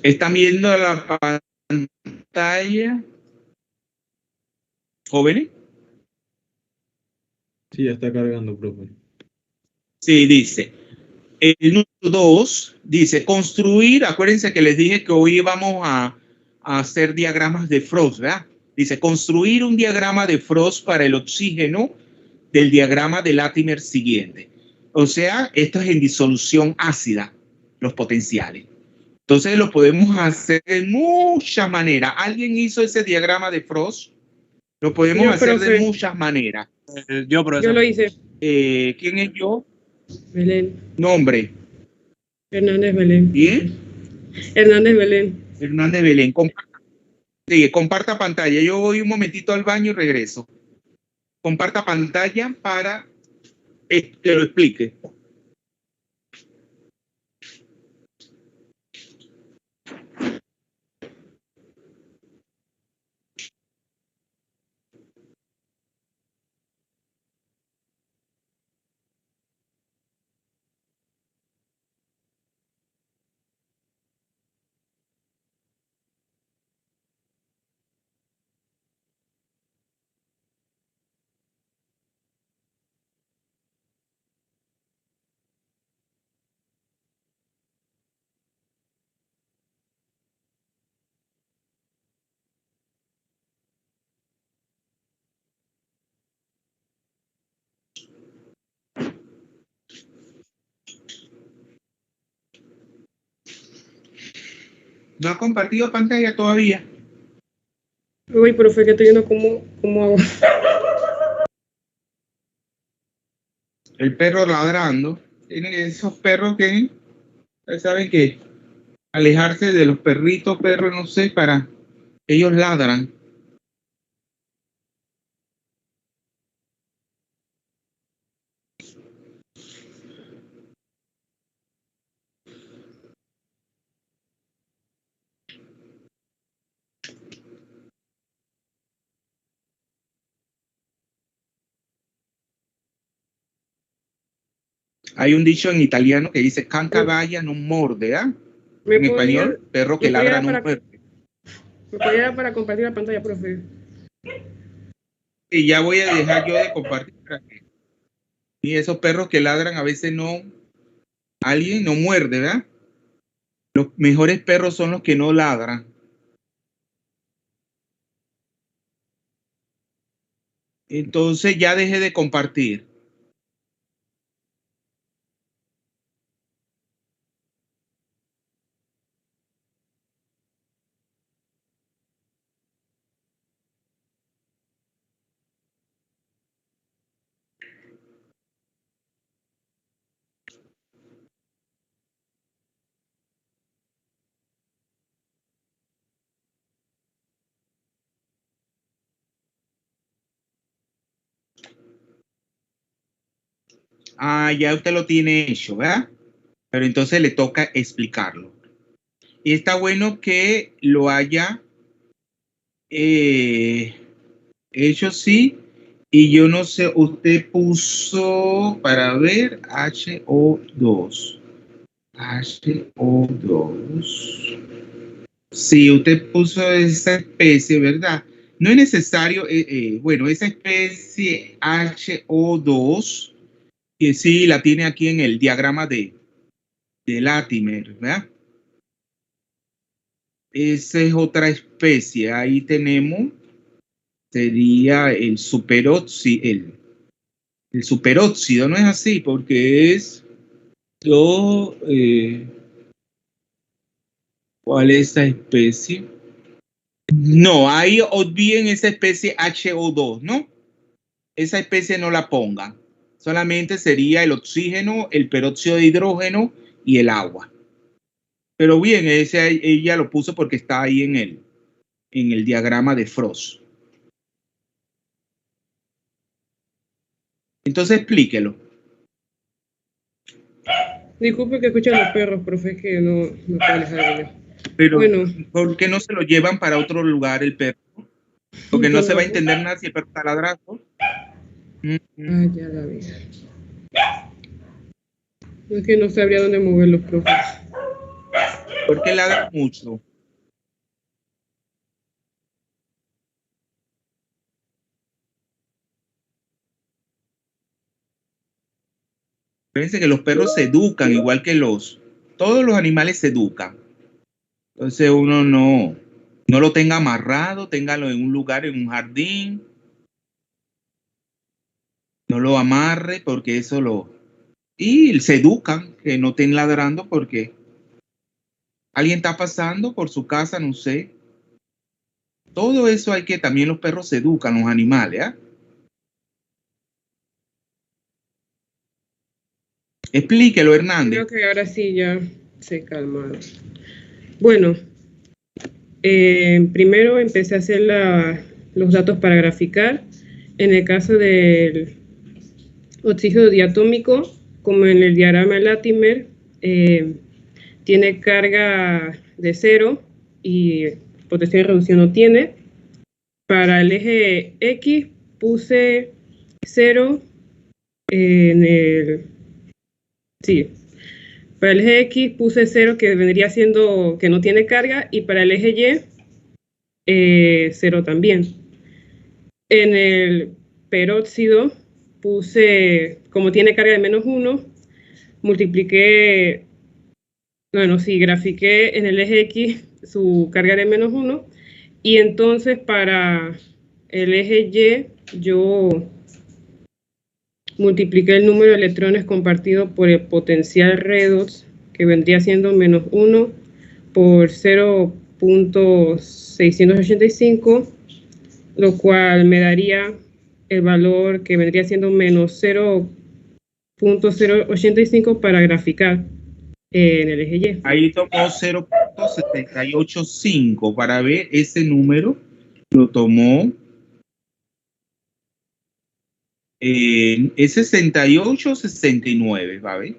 ¿Están viendo la pantalla, jóvenes? Sí, ya está cargando, profe. Sí, dice. El número 2 dice construir, acuérdense que les dije que hoy vamos a hacer diagramas de Frost, ¿verdad? Dice construir un diagrama de Frost para el oxígeno del diagrama de Latimer siguiente. O sea, esto es en disolución ácida, los potenciales. Entonces lo podemos hacer de muchas maneras. ¿Alguien hizo ese diagrama de Frost? Lo podemos hacer de muchas maneras. Yo, profesor. Yo lo hice. ¿Quién es yo? Belén. Nombre. Hernández Belén. ¿Bien? Hernández Belén. Hernández Belén. Sí, comparta pantalla. Yo voy un momentito al baño y regreso. Comparta pantalla para que lo explique. ¿No ha compartido pantalla todavía? Uy, profe, que estoy viendo cómo hago. El perro ladrando. Tienen esos perros que saben que alejarse de los perritos, no sé, para ellos ladran. Hay un dicho en italiano que dice canca vaya no morde, ¿ah? En español, perro que ladra no muerde. Me podía dar para compartir la pantalla, profe. Y ya voy a dejar yo de compartir. Y esos perros que ladran a veces alguien no muerde, ¿verdad? Los mejores perros son los que no ladran. Entonces ya dejé de compartir. Ya usted lo tiene hecho, ¿verdad? Pero entonces le toca explicarlo. Y está bueno que lo haya hecho, sí. Y yo no sé, usted puso para ver HO2. HO2. Sí, usted puso esa especie, ¿verdad? No es necesario, bueno, esa especie HO2, que sí la tiene aquí en el diagrama de Latimer, ¿verdad? Esa es otra especie. Ahí tenemos, sería el superóxido, el superóxido, ¿no es así? Porque es Yo, ¿cuál es esa especie? No, ahí olviden esa especie HO2, ¿no? Esa especie no la pongan. Solamente sería el oxígeno, el peróxido de hidrógeno y el agua. Pero bien, ella lo puso porque está ahí en el diagrama de Frost. Entonces explíquelo. Disculpe que escuchan los perros, profe, es que no puedo alejarme. Pero, Bueno. ¿por qué no se lo llevan para otro lugar el perro? Porque no se va a entender nada si el perro está ladrando. Ah, ya la vi. Es que no sabría dónde mover los profes. Porque ladra mucho. Fíjense que los perros se educan igual que todos los animales se educan. Entonces uno no lo tenga amarrado, téngalo en un lugar, en un jardín. No lo amarre porque y se educan, que no estén ladrando porque alguien está pasando por su casa, no sé. Todo eso hay que, también los perros se educan, los animales, ¿eh? Explíquelo, Hernández. Creo que ahora sí ya se calmaron. Bueno, primero empecé a hacer los datos para graficar. En el caso del oxígeno diatómico, como en el diagrama Latimer, tiene carga de 0 y potencial de reducción no tiene. Para el eje X puse 0 en el... Sí, para el eje X puse 0 que vendría siendo que no tiene carga y para el eje Y 0 también. En el peróxido puse, como tiene carga de -1, multipliqué, bueno, sí, grafiqué en el eje X su carga de -1 y entonces para el eje Y yo multipliqué el número de electrones compartido por el potencial redox, que vendría siendo -1 por 0.685, lo cual me daría el valor que vendría siendo -0.085 para graficar en el eje Y. Ahí tomó 0.785 para ver ese número. Lo tomó es 68 69, ¿va a ver?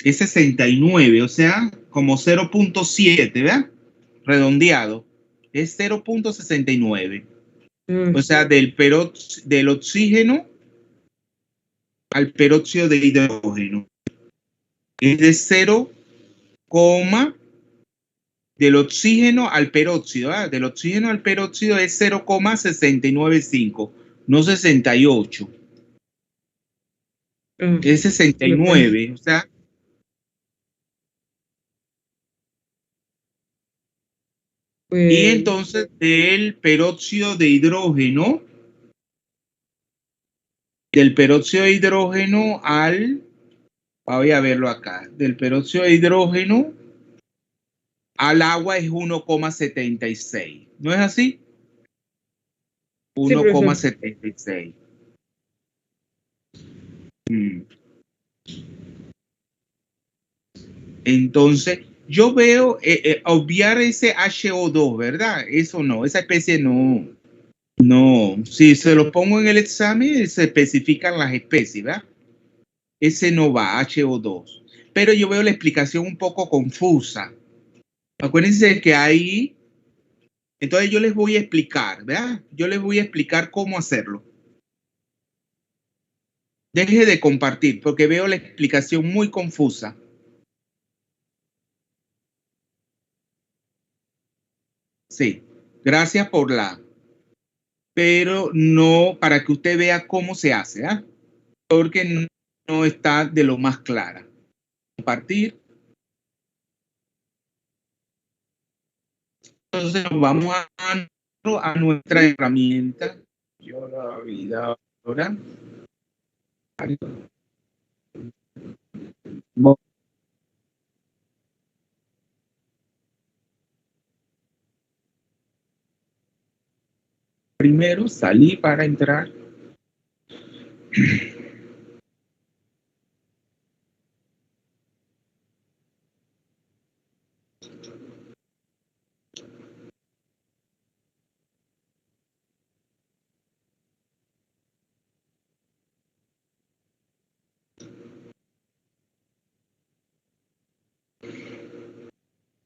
Es 69, o sea, como 0.7, ¿verdad? Redondeado. Es 0.69. O sea, del oxígeno al peróxido de hidrógeno. Es de 0, del oxígeno al peróxido, ¿verdad? Del oxígeno al peróxido es 0,695, no 68. Es 69, o sea. Y entonces del peróxido de hidrógeno, voy a verlo acá, del peróxido de hidrógeno al agua es 1,76. ¿No es así? 1,76. Entonces, yo veo obviar ese HO2, ¿verdad? Eso no, esa especie no. Si se lo pongo en el examen, se especifican las especies, ¿verdad? Ese no va, HO2. Pero yo veo la explicación un poco confusa. Acuérdense que ahí, entonces yo les voy a explicar, ¿verdad? Yo les voy a explicar cómo hacerlo. Deje de compartir porque veo la explicación muy confusa. Sí, gracias por pero no para que usted vea cómo se hace, ¿ah? Porque no está de lo más clara. Compartir. Entonces vamos a nuestra herramienta. Yo la vida ahora. Primero salí para entrar.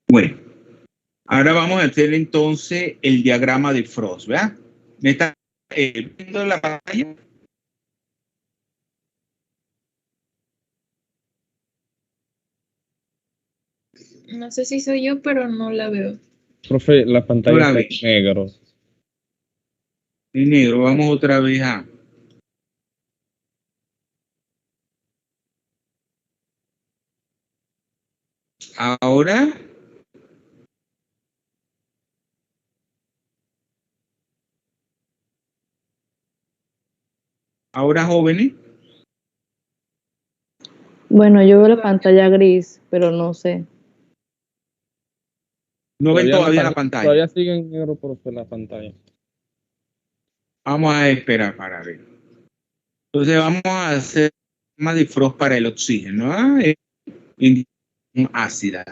Bueno, ahora vamos a hacer entonces el diagrama de Frost, ¿verdad? ¿Me está viendo la pantalla? No sé si soy yo, pero no la veo. Profe, la No pantalla la está veo. en negro. En negro, vamos otra vez a... Ahora... Ahora, jóvenes, Bueno, yo veo la pantalla gris, pero no sé. no ven todavía la Todavía pantalla. sigue en negro, profe, la pantalla. Vamos a esperar para ver. Entonces vamos a hacer más de Frost para el oxígeno, ¿ah? En ácida.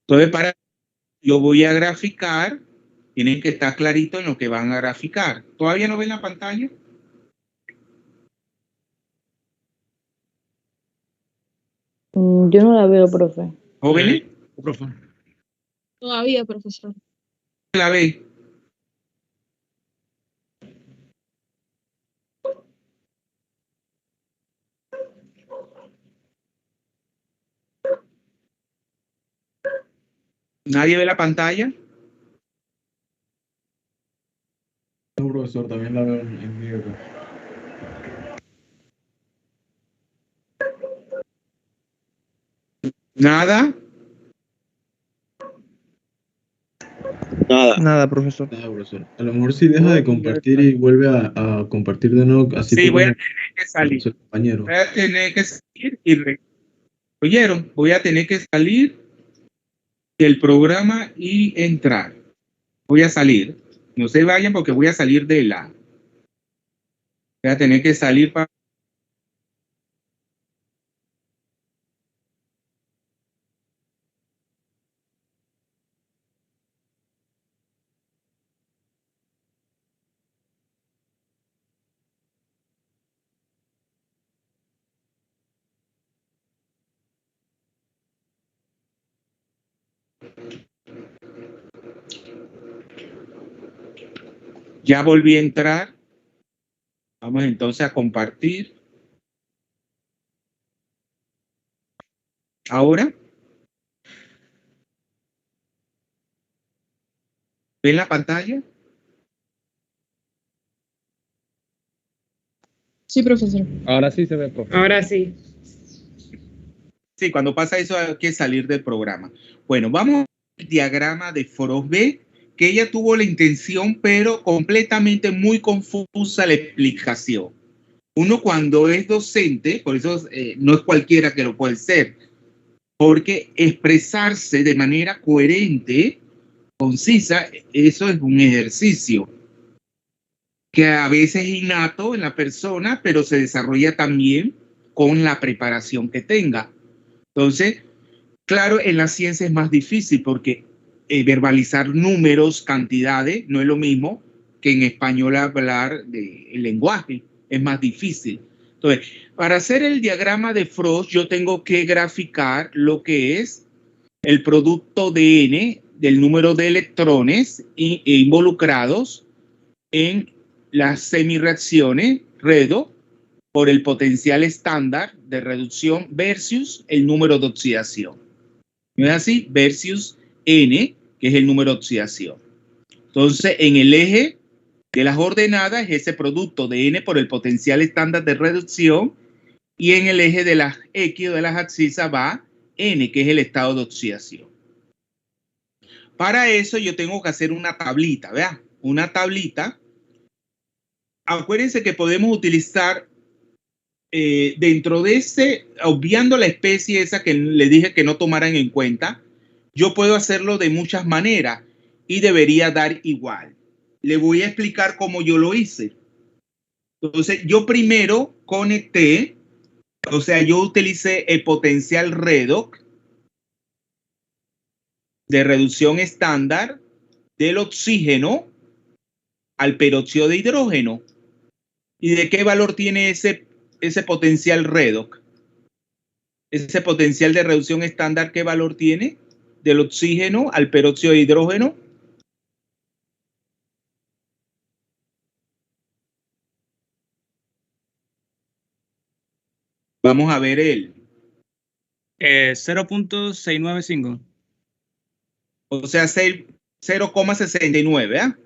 Entonces, yo voy a graficar. Tienen que estar clarito en lo que van a graficar. ¿Todavía no ven la pantalla? Yo no la veo, profe. ¿Jóvenes? Todavía, profesor. ¿La ve? ¿Nadie ve la pantalla? No, profesor, también la veo en negro. ¿Nada? Nada, profesor. Nada, profesor. A lo mejor si deja de compartir y vuelve a compartir de nuevo, así Sí, voy a podemos tener que salir. su compañero. Voy a tener que salir y... ¿Oyeron? Voy a tener que salir del programa y entrar. Voy a salir. No se vayan porque voy a salir de la... Voy a tener que salir para... Ya volví a entrar. Vamos entonces a compartir. Ahora. ¿Ven la pantalla? Sí, profesor. Ahora sí se ve, profe. Ahora sí. Sí, cuando pasa eso hay que salir del programa. Bueno, vamos al diagrama de Frost B, que ella tuvo la intención, pero completamente muy confusa la explicación. Uno cuando es docente, por eso no es cualquiera que lo puede ser, porque expresarse de manera coherente, concisa, eso es un ejercicio que a veces es innato en la persona, pero se desarrolla también con la preparación que tenga. Entonces, claro, en la ciencia es más difícil porque verbalizar números, cantidades, no es lo mismo que en español hablar del lenguaje, es más difícil. Entonces, para hacer el diagrama de Frost, yo tengo que graficar lo que es el producto de N del número de electrones involucrados en las semireacciones redo por el potencial estándar de reducción versus el número de oxidación. ¿No es así? Versus N, que es el número de oxidación. Entonces, en el eje de las ordenadas es ese producto de N por el potencial estándar de reducción, y en el eje de las X o de las abscisas va N, que es el estado de oxidación. Para eso yo tengo que hacer una tablita, ¿verdad? Una tablita. Acuérdense que podemos utilizar dentro de ese, obviando la especie esa que le dije que no tomaran en cuenta, yo puedo hacerlo de muchas maneras y debería dar igual. Le voy a explicar cómo yo lo hice. Entonces, yo primero conecté, o sea, yo utilicé el potencial redox de reducción estándar del oxígeno al peróxido de hidrógeno. ¿Y de qué valor tiene ese potencial redox? Ese potencial de reducción estándar, ¿qué valor tiene? Del oxígeno al peróxido de hidrógeno. Vamos a ver él. 0.695. O sea, 0,69, ¿ah?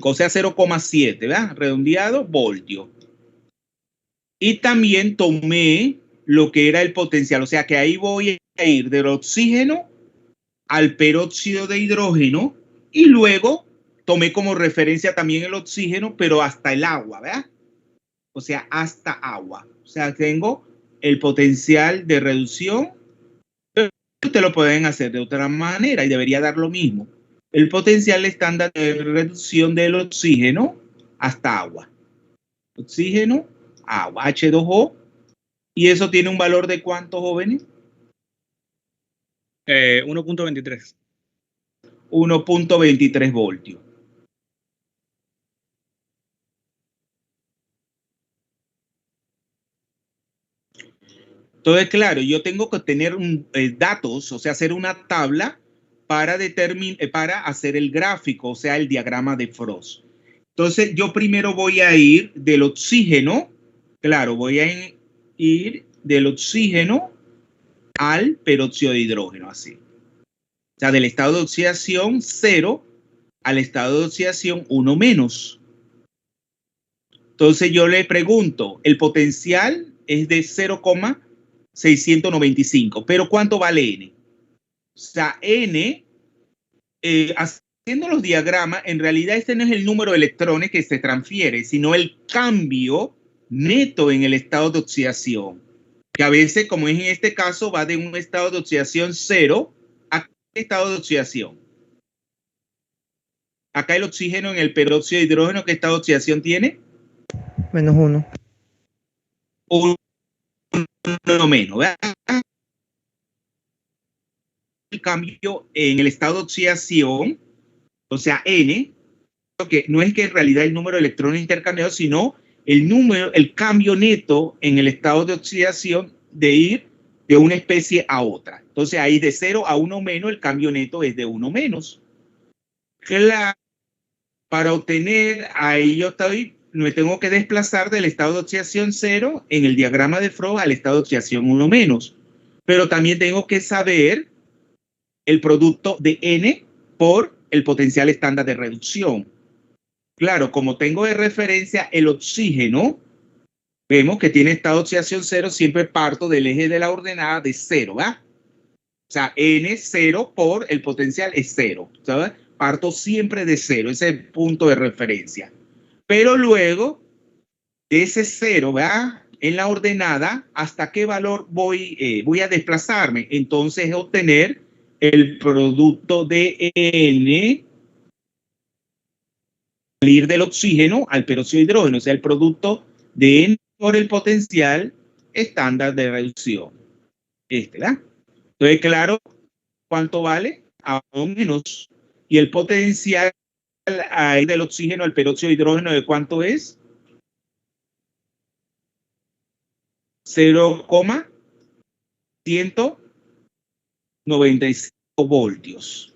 O sea, 0,7, ¿verdad? Redondeado, voltio. Y también tomé lo que era el potencial, o sea que ahí voy a ir del oxígeno al peróxido de hidrógeno y luego tomé como referencia también el oxígeno, pero hasta el agua, ¿verdad? O sea, hasta agua. O sea, tengo el potencial de reducción, pero ustedes lo pueden hacer de otra manera y debería dar lo mismo. El potencial estándar de reducción del oxígeno hasta agua. Oxígeno, agua, H2O. ¿Y eso tiene un valor de cuánto, jóvenes? 1.23. 1.23 voltios. Entonces, claro, yo tengo que tener datos, o sea, hacer una tabla para hacer el gráfico, o sea, el diagrama de Frost. Entonces, yo primero voy a ir del oxígeno, claro, voy a ir del oxígeno al peróxido de hidrógeno, así. O sea, del estado de oxidación 0 al estado de oxidación 1 menos. Entonces, yo le pregunto, el potencial es de 0,695, pero ¿cuánto vale N? O sea, N, haciendo los diagramas, en realidad este no es el número de electrones que se transfiere, sino el cambio neto en el estado de oxidación, que a veces, como es en este caso, va de un estado de oxidación 0 a estado de oxidación. Acá el oxígeno en el peróxido de hidrógeno, ¿qué estado de oxidación tiene? -1. 1 menos, ¿verdad? El cambio en el estado de oxidación, o sea, N, que no es que en realidad el número de electrones intercambiados, sino el cambio neto en el estado de oxidación de ir de una especie a otra. Entonces ahí de 0 a 1 menos, el cambio neto es de 1 menos. Claro, para obtener, ahí yo me tengo que desplazar del estado de oxidación 0 en el diagrama de Frost al estado de oxidación 1 menos. Pero también tengo que saber el producto de N por el potencial estándar de reducción. Claro, como tengo de referencia el oxígeno, vemos que tiene estado de oxidación 0, siempre parto del eje de la ordenada de 0, ¿verdad? O sea, N0 por el potencial es 0, ¿sabes? Parto siempre de 0, ese es el punto de referencia. Pero luego, de ese 0, ¿verdad? En la ordenada, ¿hasta qué valor voy a desplazarme? Entonces, obtener el producto de N al ir del oxígeno al peróxido de hidrógeno, o sea, el producto de N por el potencial estándar de reducción. ¿Verdad? Entonces, claro, ¿cuánto vale? A menos. Y el potencial a ir del oxígeno al peróxido de hidrógeno, ¿de cuánto es? 0,195 voltios.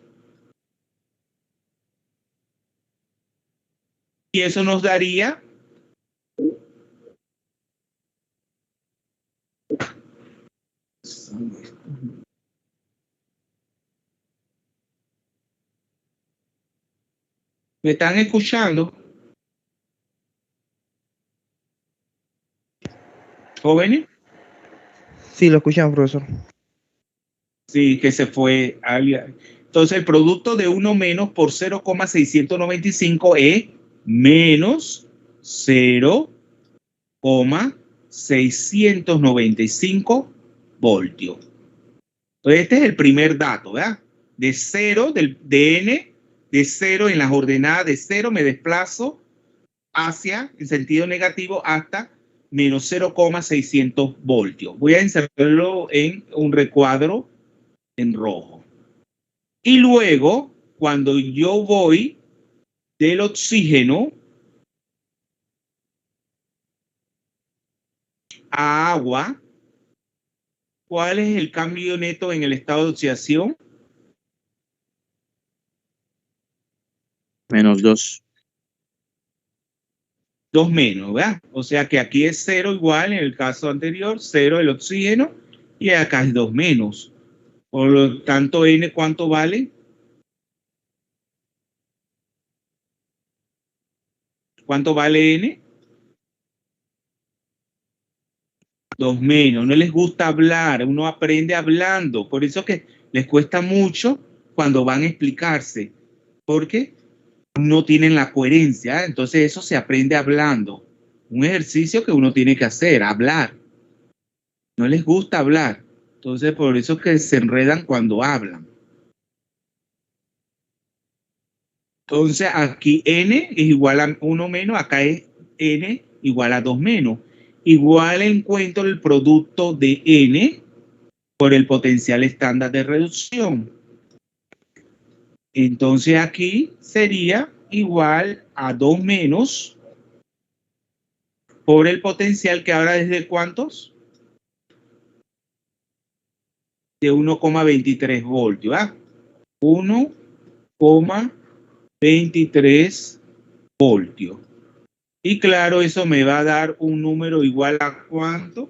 Y eso nos daría ¿me están escuchando? ¿Jóvenes? Sí, lo escuchamos, profesor. Sí, que se fue alguien. Entonces el producto de 1 menos por 0,695 es menos 0,695 voltios. Entonces este es el primer dato, ¿verdad? De 0, de n, de 0 en las ordenadas de 0 me desplazo hacia, en sentido negativo, hasta menos 0,600 voltios. Voy a insertarlo en un recuadro en rojo. Y luego, cuando yo voy del oxígeno a agua, ¿cuál es el cambio neto en el estado de oxidación? Menos 2. 2 menos, ¿verdad? O sea que aquí es 0 igual en el caso anterior, 0 el oxígeno, y acá es 2 menos. Por lo tanto, N, ¿cuánto vale? ¿Cuánto vale N? 2 menos. No les gusta hablar, uno aprende hablando. Por eso que les cuesta mucho cuando van a explicarse, porque no tienen la coherencia. Entonces eso se aprende hablando. Un ejercicio que uno tiene que hacer, hablar. No les gusta hablar. Entonces por eso que se enredan cuando hablan. Entonces aquí N es igual a 1 menos, acá es N igual a 2 menos. Igual encuentro el producto de N por el potencial estándar de reducción. Entonces aquí sería igual a 2 menos por el potencial que ahora es de ¿cuántos? De 1,23 voltios. ¿Ah? 1,23 voltios. Y claro, eso me va a dar un número igual a ¿cuánto?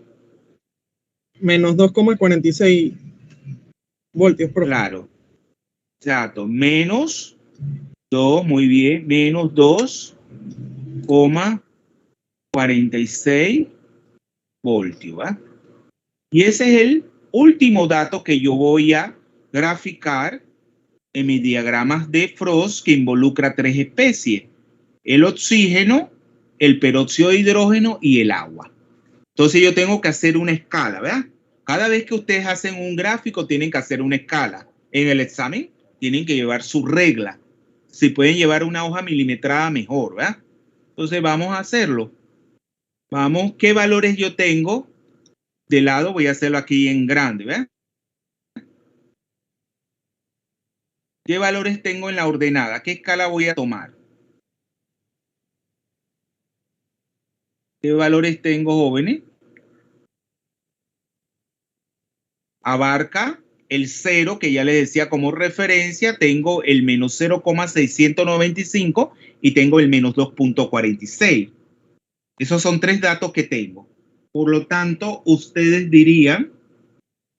Menos 2,46 voltios, profe. Claro. Exacto. Menos 2, muy bien. Menos 2,46 voltios. ¿Va? Y ese es el último dato que yo voy a graficar en mis diagramas de Frost que involucra 3 especies. El oxígeno, el peróxido de hidrógeno y el agua. Entonces yo tengo que hacer una escala, ¿verdad? Cada vez que ustedes hacen un gráfico tienen que hacer una escala. En el examen tienen que llevar su regla. Si pueden llevar una hoja milimetrada, mejor, ¿verdad? Entonces vamos a hacerlo. Vamos, ¿qué valores yo tengo? De lado voy a hacerlo aquí en grande, ¿verdad? ¿Qué valores tengo en la ordenada? ¿Qué escala voy a tomar? ¿Qué valores tengo, jóvenes? Abarca el 0, que ya les decía como referencia, tengo el menos 0,695 y tengo el menos 2,46. Esos son 3 datos que tengo. Por lo tanto, ustedes dirían,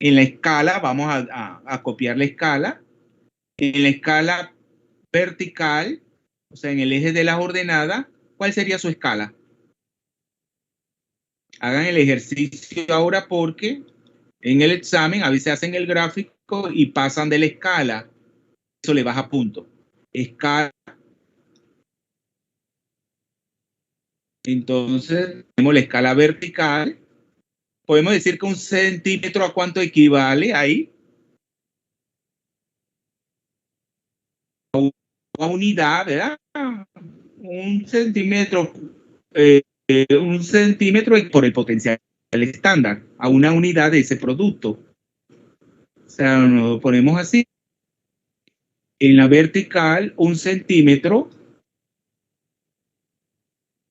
en la escala, vamos a copiar la escala, en la escala vertical, o sea, en el eje de las ordenadas, ¿cuál sería su escala? Hagan el ejercicio ahora porque en el examen a veces hacen el gráfico y pasan de la escala. Eso le baja punto. Escala. Entonces, tenemos la escala vertical. Podemos decir que 1 centímetro ¿a cuánto equivale ahí? A una unidad, ¿verdad? 1 centímetro. 1 centímetro por el potencial estándar, a una unidad de ese producto. O sea, nos ponemos así. En la vertical, 1 centímetro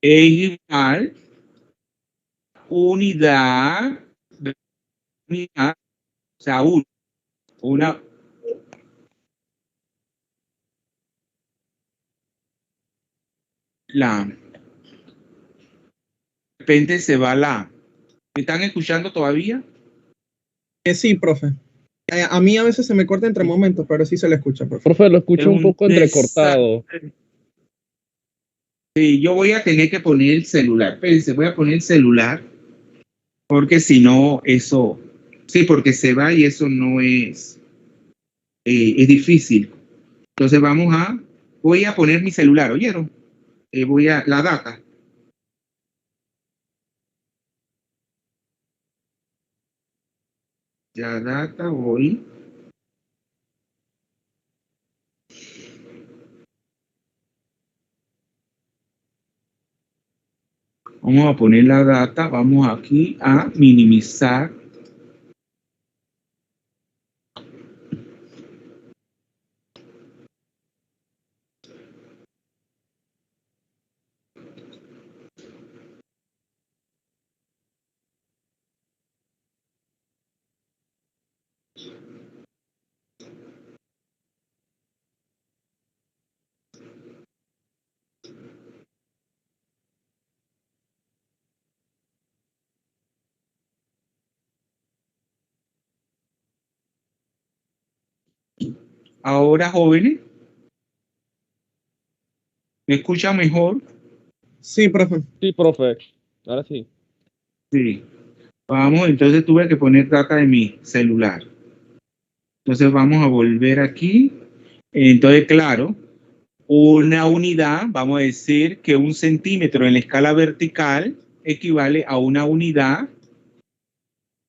es igual a unidad, o sea, una. De repente se va la. ¿Me están escuchando todavía? Sí, profe. A mí a veces se me corta entre momentos, pero sí se le escucha, profe. Profe, lo escucho un poco entrecortado. Sí, yo voy a tener que poner el celular. Espérense, voy a poner el celular. Porque si no, eso. Sí, porque se va y eso no es. es difícil. Entonces voy a poner mi celular, ¿oyeron? La data. Ya data, voy. Vamos a poner la data, vamos aquí a minimizar. Ahora, jóvenes, ¿me escuchan mejor? Sí, profe. Sí, profe. Ahora sí. Sí. Vamos, entonces tuve que poner data de mi celular. Entonces vamos a volver aquí. Entonces, claro, una unidad, vamos a decir que 1 centímetro en la escala vertical equivale a una unidad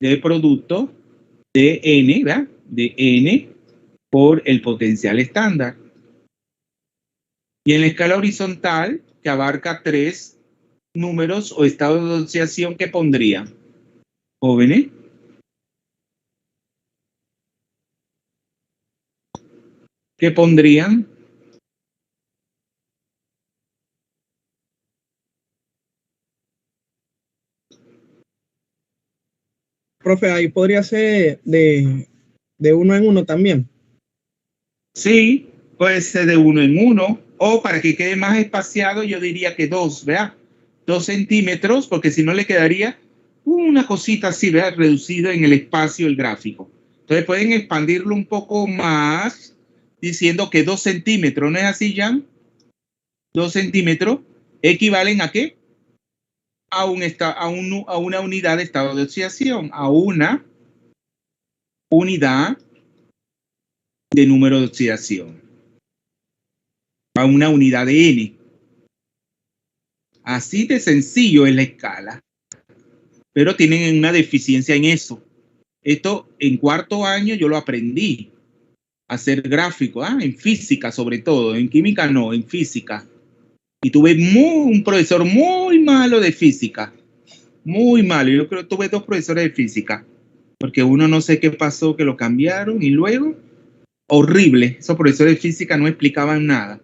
de producto de N, ¿verdad? De N por el potencial estándar. Y en la escala horizontal, que abarca 3 números o estados de oscilación, ¿qué pondría? Jóvenes. ¿Qué pondrían? Profe, ahí podría ser de 1 en 1 también. Sí, puede ser de 1 en 1, o para que quede más espaciado, yo diría que 2, ¿verdad? 2 centímetros, porque si no le quedaría una cosita así, ¿verdad? Reducida en el espacio el gráfico. Entonces pueden expandirlo un poco más, diciendo que 2 centímetros, ¿no es así, Jan? 2 centímetros equivalen ¿a qué? A una unidad de estado de oxidación, a una unidad de número de oxidación, a una unidad de N. Así de sencillo es la escala, pero tienen una deficiencia en eso. Esto en 4º año yo lo aprendí, a hacer gráfico, en física sobre todo, en química no, en física. Y tuve un profesor muy malo de física, muy malo. Yo creo que tuve 2 profesores de física, porque uno no sé qué pasó, que lo cambiaron, y luego, horrible, esos profesores de física no explicaban nada.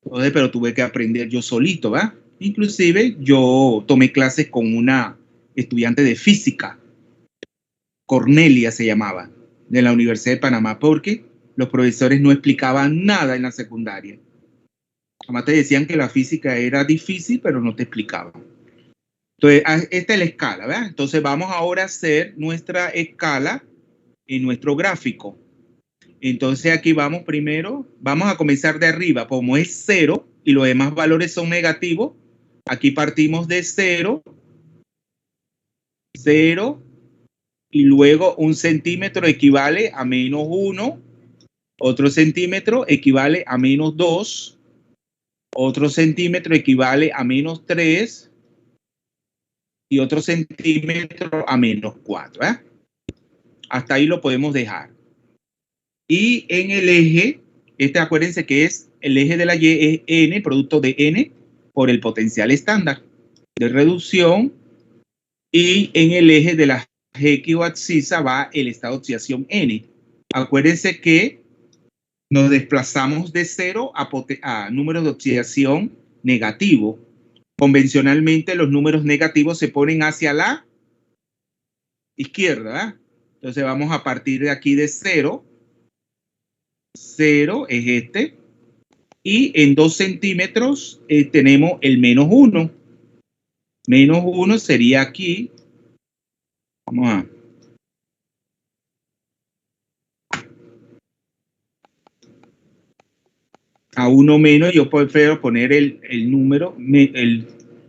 Entonces, pero tuve que aprender yo solito, ¿va? Inclusive yo tomé clases con una estudiante de física, Cornelia se llamaba, de la Universidad de Panamá, porque los profesores no explicaban nada en la secundaria. Además te decían que la física era difícil, pero no te explicaban. Entonces, esta es la escala, ¿verdad? Entonces vamos ahora a hacer nuestra escala en nuestro gráfico. Entonces aquí vamos primero, vamos a comenzar de arriba, como es 0 y los demás valores son negativos, aquí partimos de 0, 0, y luego 1 centímetro equivale a -1, otro centímetro equivale a -2, otro centímetro equivale a -3 y otro centímetro a -4, ¿eh? Hasta ahí lo podemos dejar. Y en el eje, acuérdense que es el eje de la Y, es N, producto de N por el potencial estándar de reducción, y en el eje de la X o abscisa va el estado de oxidación N. Acuérdense que nos desplazamos de 0 a números de oxidación negativo. Convencionalmente los números negativos se ponen hacia la izquierda, ¿eh? Entonces vamos a partir de aquí de 0. 0 es este. Y en 2 centímetros tenemos el -1. -1 sería aquí. Vamos a 1 menos, yo prefiero poner el número, el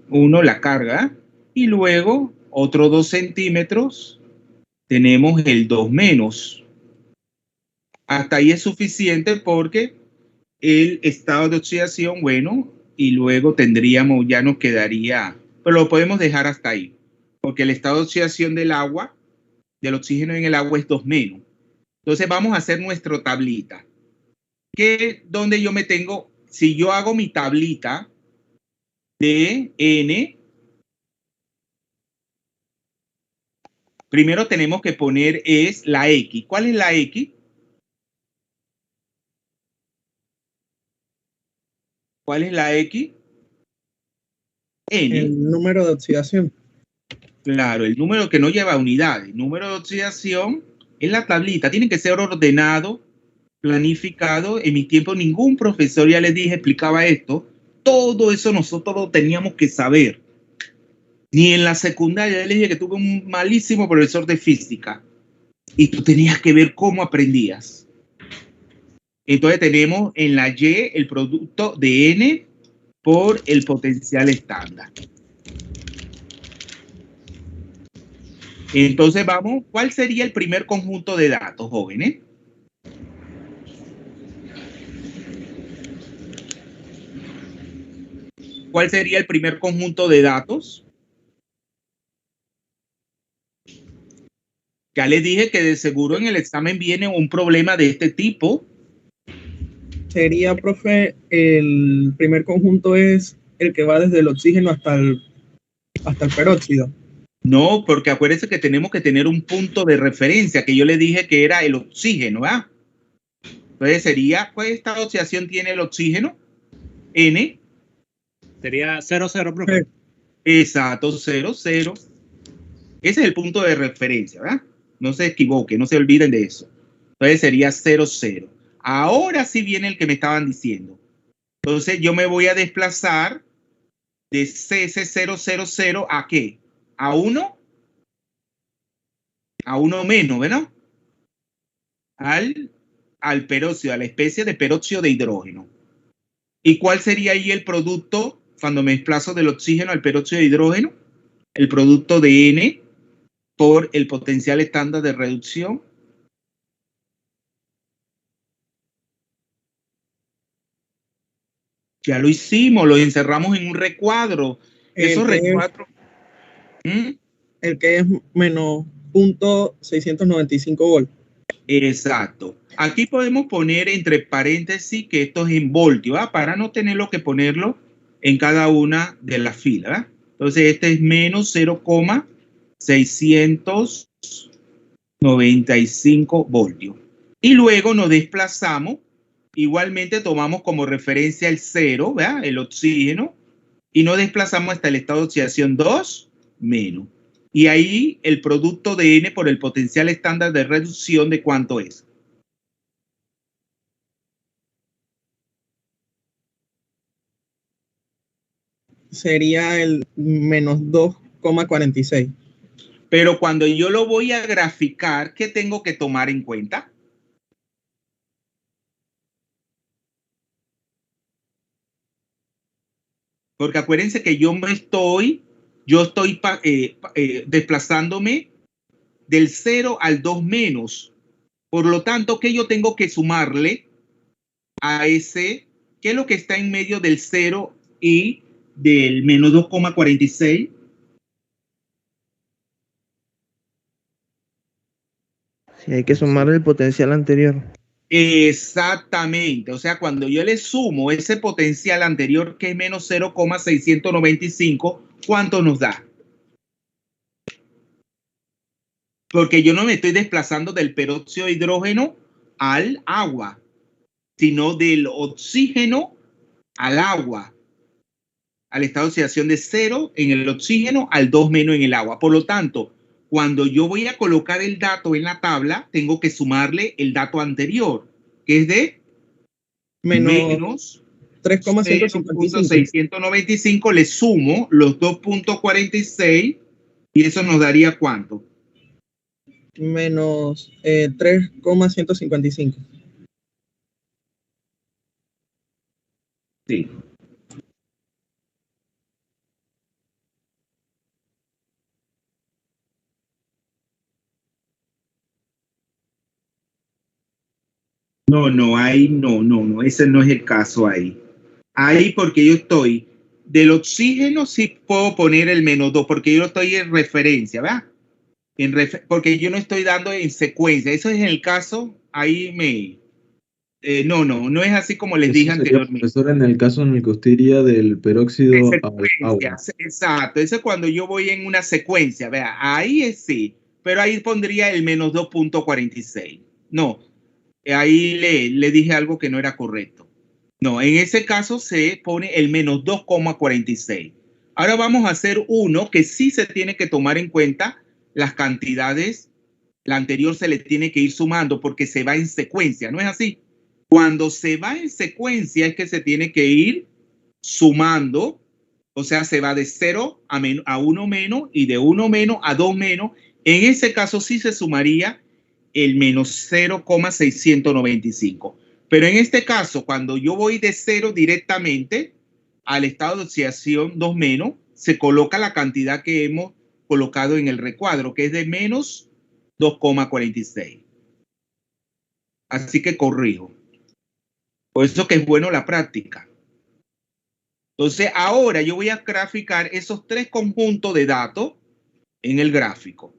1, la carga, y luego otro 2 centímetros, tenemos el 2 menos. Hasta ahí es suficiente porque el estado de oxidación, bueno, y luego tendríamos, ya nos quedaría, pero lo podemos dejar hasta ahí, porque el estado de oxidación del agua, del oxígeno en el agua es 2 menos. Entonces vamos a hacer nuestra tablita. Donde yo me tengo, si yo hago mi tablita de N, primero tenemos que poner es la X. ¿Cuál es la X? ¿Cuál es la X? N. El número de oxidación. Claro, el número que no lleva unidades. Número de oxidación es la tablita. Tiene que ser ordenado, planificado. En mi tiempo ningún profesor, ya les dije, explicaba esto. Todo eso nosotros lo teníamos que saber. Ni en la secundaria, ya les dije que tuve un malísimo profesor de física. Y tú tenías que ver cómo aprendías. Entonces tenemos en la Y el producto de N por el potencial estándar. Entonces vamos, ¿cuál sería el primer conjunto de datos, jóvenes? ¿Cuál sería el primer conjunto de datos? Ya les dije que de seguro en el examen viene un problema de este tipo. Sería, profe, el primer conjunto es el que va desde el oxígeno hasta el peróxido. No, porque acuérdense que tenemos que tener un punto de referencia, que yo le dije que era el oxígeno, ¿verdad? Entonces sería, pues esta oxidación tiene el oxígeno, N. Sería 0,0, profe. Exacto, 0, 0. Ese es el punto de referencia, ¿verdad? No se equivoquen, no se olviden de eso. Entonces sería 0, 0. Ahora sí viene el que me estaban diciendo. Entonces yo me voy a desplazar de CC000 a ¿qué? A 1. A 1 menos, ¿verdad? Al peróxido, a la especie de peróxido de hidrógeno. ¿Y cuál sería ahí el producto cuando me desplazo del oxígeno al peróxido de hidrógeno? El producto de N por el potencial estándar de reducción. Ya lo hicimos, lo encerramos en un recuadro. Esos recuadros. El que es menos 0.695 volt. Exacto. Aquí podemos poner entre paréntesis que esto es en voltio, ¿verdad? Para no tenerlo que ponerlo en cada una de las filas, ¿verdad? Entonces este es menos 0,695 voltios. Y luego nos desplazamos, igualmente tomamos como referencia el 0, ¿verdad? El oxígeno, y nos desplazamos hasta el estado de oxidación 2 menos. Y ahí el producto de N por el potencial estándar de reducción, ¿de cuánto es? Sería el menos 2,46. Pero cuando yo lo voy a graficar, ¿qué tengo que tomar en cuenta? Porque acuérdense que yo estoy desplazándome del 0 al 2 menos. Por lo tanto, ¿qué yo tengo que sumarle a ese? ¿Qué es lo que está en medio del 0 y del menos 2,46? Sí, hay que sumarle el potencial anterior. Exactamente. O sea, cuando yo le sumo ese potencial anterior que es menos 0,695, ¿cuánto nos da? Porque yo no me estoy desplazando del peróxido de hidrógeno al agua, sino del oxígeno al agua, al estado de oxidación de 0 en el oxígeno al 2 menos en el agua. Por lo tanto, cuando yo voy a colocar el dato en la tabla, tengo que sumarle el dato anterior, que es de menos 3,695. Le sumo los 2,46 y eso nos daría ¿cuánto? Menos 3,155. Sí. No, ahí no, ese no es el caso ahí. Ahí porque yo estoy del oxígeno, sí puedo poner el -2, porque yo estoy en referencia, ¿verdad? Porque yo no estoy dando en secuencia. Eso es en el caso, ahí no es así como les dije Eso sería, anteriormente. profesor, en el caso en el que usted iría del peróxido al agua. Exacto, eso es cuando yo voy en una secuencia, vea, ahí es sí, pero ahí pondría el -2.46. No, ahí le dije algo que no era correcto. No, en ese caso se pone el -2,46. Ahora vamos a hacer uno que sí se tiene que tomar en cuenta las cantidades. La anterior se le tiene que ir sumando porque se va en secuencia, ¿no es así? Cuando se va en secuencia es que se tiene que ir sumando, o sea, se va de 0 a 1 menos y de 1 menos a 2 menos. En ese caso sí se sumaría el -0,695. Pero en este caso, cuando yo voy de 0 directamente al estado de oxidación 2 menos, se coloca la cantidad que hemos colocado en el recuadro, que es de -2,46. Así que corrijo. Por eso que es bueno la práctica. Entonces, ahora yo voy a graficar esos tres conjuntos de datos en el gráfico.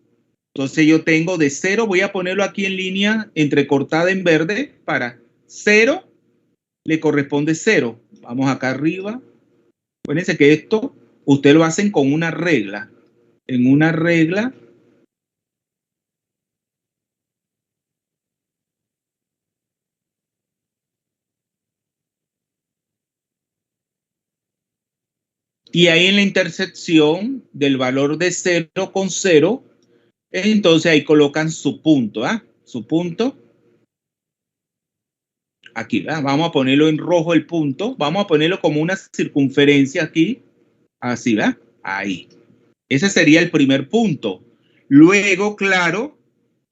Entonces, yo tengo de 0, voy a ponerlo aquí en línea entrecortada en verde para 0, le corresponde 0. Vamos acá arriba. Acuérdense que esto, ustedes lo hacen con una regla. En una regla. Y ahí en la intersección del valor de 0 con 0, entonces ahí colocan su punto, ¿ah? Su punto. Aquí, ¿verdad? Vamos a ponerlo en rojo el punto. Vamos a ponerlo como una circunferencia aquí. Así, ¿verdad? Ahí. Ese sería el primer punto. Luego, claro,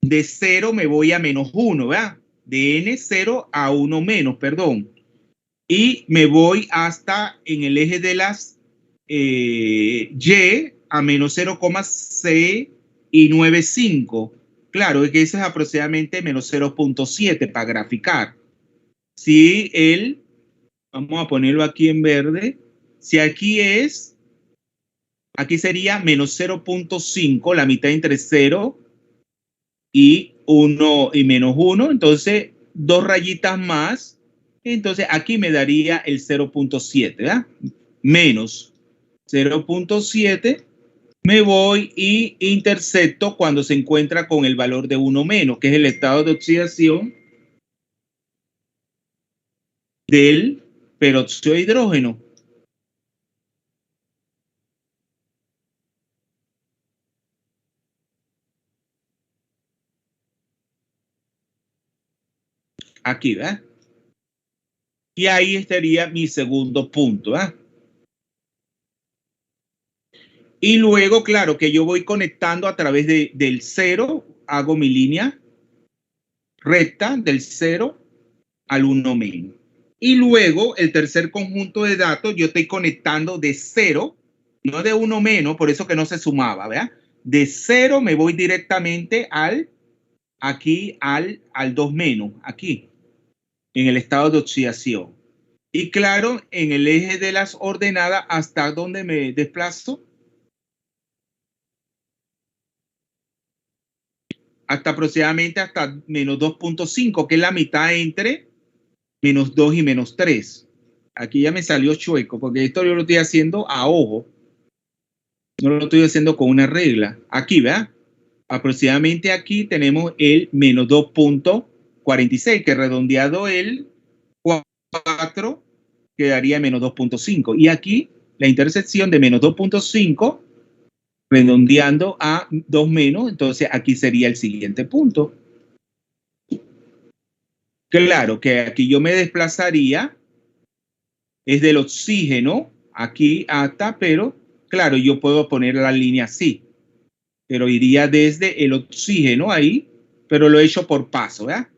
de 0 me voy a -1, ¿verdad? De n0 a 1 menos, perdón. Y me voy hasta en el eje de las y a -0,695. Claro, es que ese es aproximadamente -0.7 para graficar. Si vamos a ponerlo aquí en verde, si aquí sería -0.5, la mitad entre 0 y 1 y -1, entonces 2 rayitas más, entonces aquí me daría el 0.7, ¿verdad? Menos 0.7, me voy y intersecto cuando se encuentra con el valor de 1 menos, que es el estado de oxidación del peróxido de hidrógeno. Aquí, ¿verdad? Y ahí estaría mi segundo punto, ¿verdad? Y luego, claro, que yo voy conectando a través del 0, hago mi línea recta del 0 al 1 menos. Y luego, el tercer conjunto de datos, yo estoy conectando de 0, no de 1 menos, por eso que no se sumaba, ¿verdad? De 0 me voy directamente al 2 menos, aquí, en el estado de oxidación. Y claro, en el eje de las ordenadas, ¿hasta dónde me desplazo? Hasta aproximadamente hasta -2.5, que es la mitad entre -2 y -3. Aquí ya me salió chueco, porque esto yo lo estoy haciendo a ojo. No lo estoy haciendo con una regla. Aquí, ¿verdad? Aproximadamente aquí tenemos el -2.46, que redondeado el 4 quedaría -2.5. Y aquí la intersección de -2.5 redondeando a 2 menos, entonces aquí sería el siguiente punto. Claro que aquí yo me desplazaría, es del oxígeno, aquí hasta, pero claro, yo puedo poner la línea así, pero iría desde el oxígeno ahí, pero lo he hecho por paso, ¿verdad?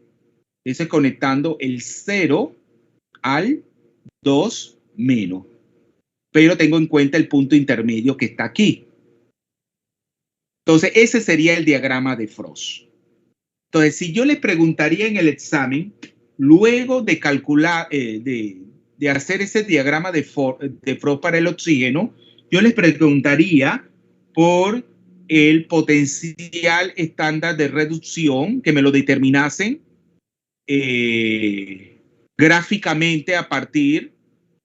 Ese conectando el 0 al 2 menos, pero tengo en cuenta el punto intermedio que está aquí. Entonces, ese sería el diagrama de Frost. Entonces, si yo les preguntaría en el examen, luego de calcular, de hacer ese diagrama de Frost para el oxígeno, yo les preguntaría por el potencial estándar de reducción, que me lo determinasen gráficamente a partir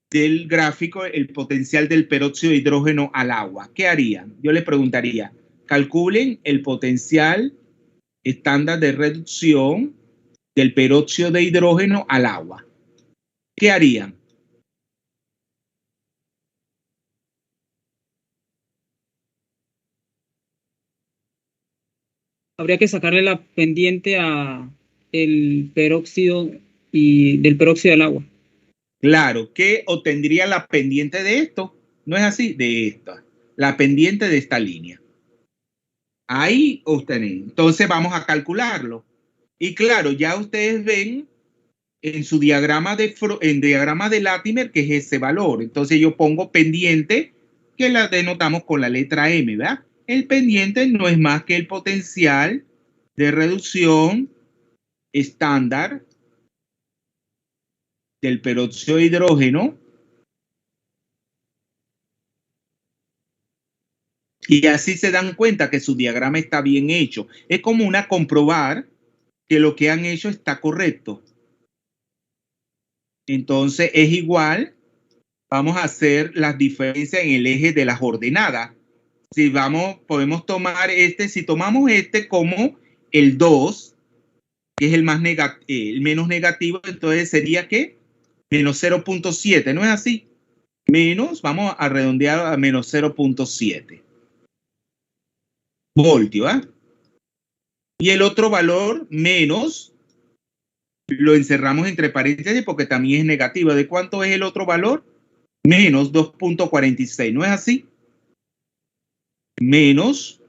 del gráfico, el potencial del peróxido de hidrógeno al agua. ¿Qué harían? Yo les preguntaría, calculen el potencial estándar de reducción del peróxido de hidrógeno al agua. ¿Qué harían? Habría que sacarle la pendiente a el peróxido y del peróxido del agua. Claro, ¿qué obtendría la pendiente de esto? ¿No es así? De esta. La pendiente de esta línea. Ahí obtener. Entonces vamos a calcularlo. Y claro, ya ustedes ven en su diagrama de Latimer que es ese valor. Entonces yo pongo pendiente, que la denotamos con la letra M, ¿verdad? El pendiente no es más que el potencial de reducción estándar del peróxido de hidrógeno. Y así se dan cuenta que su diagrama está bien hecho. Es como una comprobar que lo que han hecho está correcto. Entonces es igual. Vamos a hacer las diferencias en el eje de las ordenadas. Si podemos tomar si tomamos como el 2, que es el menos negativo, entonces sería que menos 0.7, ¿no es así? Menos, vamos a redondear a menos 0.7 voltios, ¿eh? Y el otro valor, menos, lo encerramos entre paréntesis porque también es negativo. ¿De cuánto es el otro valor? Menos 2.46, ¿no es así? Menos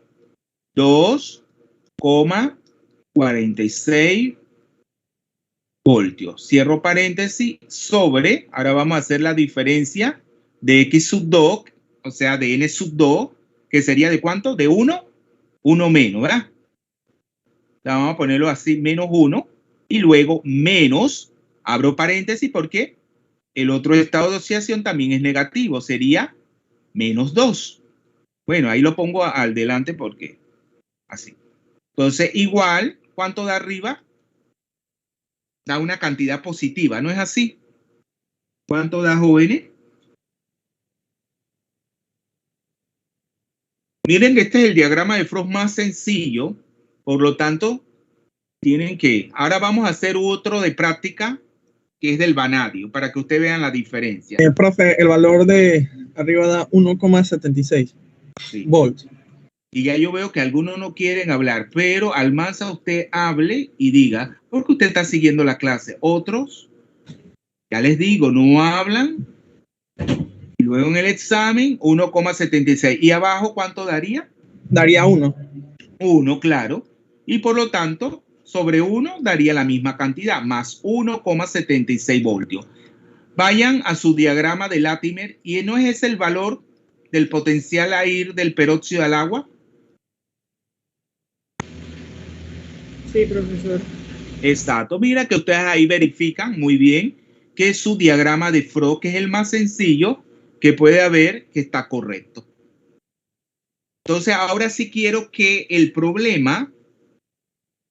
2,46 voltios. Cierro paréntesis sobre, ahora vamos a hacer la diferencia de X sub 2, o sea, de N sub 2, que sería ¿de cuánto? De 1, 1 menos, ¿verdad? Vamos a ponerlo así, menos 1, y luego menos, abro paréntesis porque el otro estado de oxidación también es negativo, sería menos 2. Bueno, ahí lo pongo al delante porque así. Entonces, igual, ¿cuánto da arriba? Da una cantidad positiva, ¿no es así? ¿Cuánto da, jóvenes? Miren que este es el diagrama de Frost más sencillo, por lo tanto, tienen que... Ahora vamos a hacer otro de práctica, que es del vanadio, para que ustedes vean la diferencia. Profe, el valor de arriba da 1,76 volts. Y ya yo veo que algunos no quieren hablar, pero Almanza, usted hable y diga, porque usted está siguiendo la clase. Otros, ya les digo, no hablan. Y luego en el examen, 1,76. ¿Y abajo cuánto daría? Daría 1. 1, claro. Y por lo tanto, sobre 1 daría la misma cantidad, más 1,76 voltios. Vayan a su diagrama de Latimer y ¿no es ese el valor del potencial a ir del peróxido al agua? Sí, profesor. Exacto. Mira que ustedes ahí verifican muy bien que su diagrama de Frost, que es el más sencillo que puede haber, que está correcto. Entonces, ahora sí quiero que el problema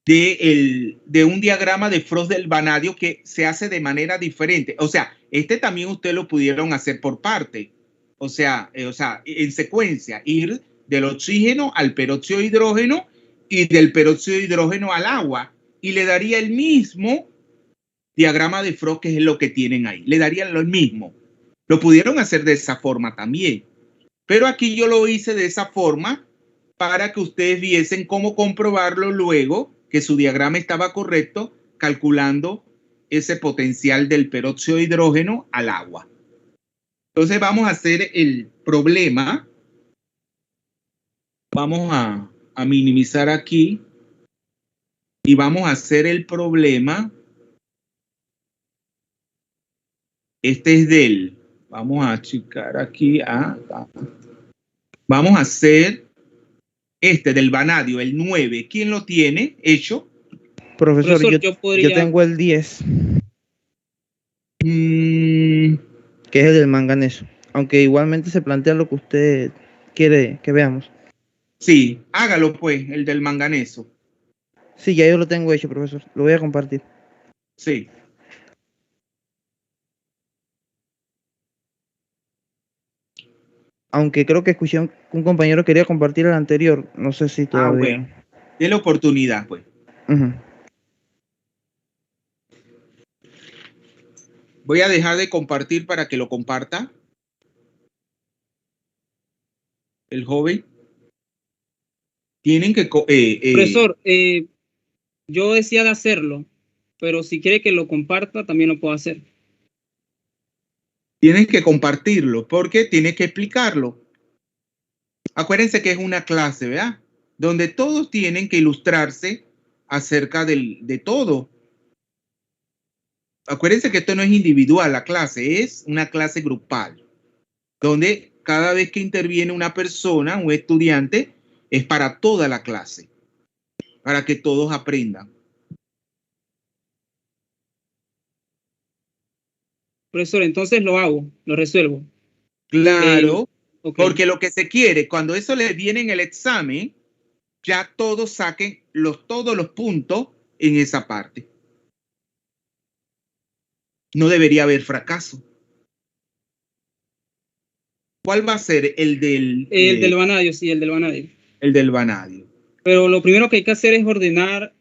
de un diagrama de Frost del vanadio que se hace de manera diferente. O sea, este también ustedes lo pudieron hacer por parte. O sea, en secuencia, ir del oxígeno al peróxido de hidrógeno y del peróxido de hidrógeno al agua. Y le daría el mismo diagrama de Frost, que es lo que tienen ahí. Le darían lo mismo. Lo pudieron hacer de esa forma también. Pero aquí yo lo hice de esa forma para que ustedes viesen cómo comprobarlo luego que su diagrama estaba correcto, calculando ese potencial del peróxido de hidrógeno al agua. Entonces vamos a hacer el problema. Vamos a minimizar aquí y vamos a hacer el problema. Este es del, vamos a checar aquí. Vamos a hacer este del vanadio, el 9. ¿Quién lo tiene hecho? Profesor, yo podría... tengo el 10. Mm, que es el del manganeso. Aunque igualmente se plantea lo que usted quiere que veamos. sí, hágalo pues, el del manganeso. Sí, ya yo lo tengo hecho, profesor. Lo voy a compartir. Sí. Aunque creo que escuché un compañero quería compartir el anterior. No sé si Ah, todavía. bueno. Dele oportunidad, pues. Ujú. Voy a dejar de compartir para que lo comparta el joven. Tienen que... Profesor, yo decía de hacerlo, pero si quiere que lo comparta, también lo puedo hacer. Tienen que compartirlo porque tiene que explicarlo. Acuérdense que es una clase, ¿verdad? Donde todos tienen que ilustrarse acerca de todo. Acuérdense que esto no es individual, la clase es una clase grupal, donde cada vez que interviene una persona, un estudiante, es para toda la clase, para que todos aprendan. Profesor, entonces lo hago, lo resuelvo. Claro, Ok. porque lo que se quiere, cuando eso le viene en el examen, ya todos saquen todos los puntos en esa parte. No debería haber fracaso. ¿Cuál va a ser el del... El del vanadio, sí, el del vanadio. El del vanadio. Pero lo primero que hay que hacer es ordenar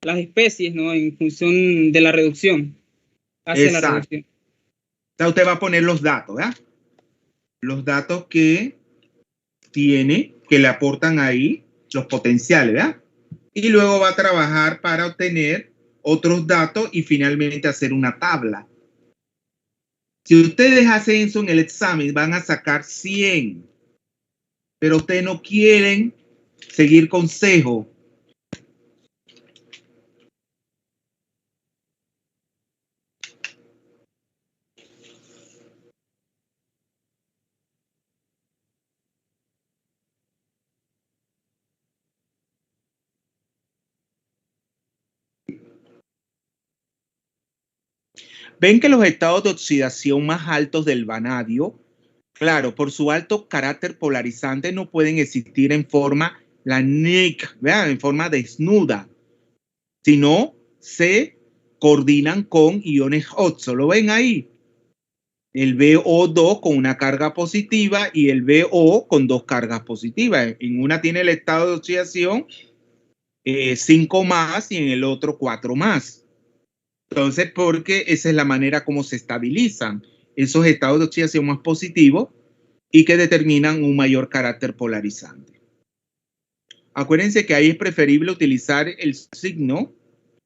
las especies, ¿no? En función de la reducción. Hacia la Exacto. reducción. O sea, usted va a poner los datos, ¿verdad? Los datos que tiene, que le aportan ahí, los potenciales, ¿verdad? Y luego va a trabajar para obtener otros datos y finalmente hacer una tabla. Si ustedes hacen eso en el examen, van a sacar 100. Pero ustedes no quieren seguir consejo. Ven que los estados de oxidación más altos del vanadio, claro, por su alto carácter polarizante, no pueden existir en forma ¿verdad? En forma desnuda, sino se coordinan con iones oxo. ¿Lo ven ahí? El BO2 con una carga positiva y el BO con dos cargas positivas. En una tiene el estado de oxidación 5 más y en el otro 4 más. Entonces, porque esa es la manera como se estabilizan esos estados de oxidación más positivos y que determinan un mayor carácter polarizante. Acuérdense que ahí es preferible utilizar el signo,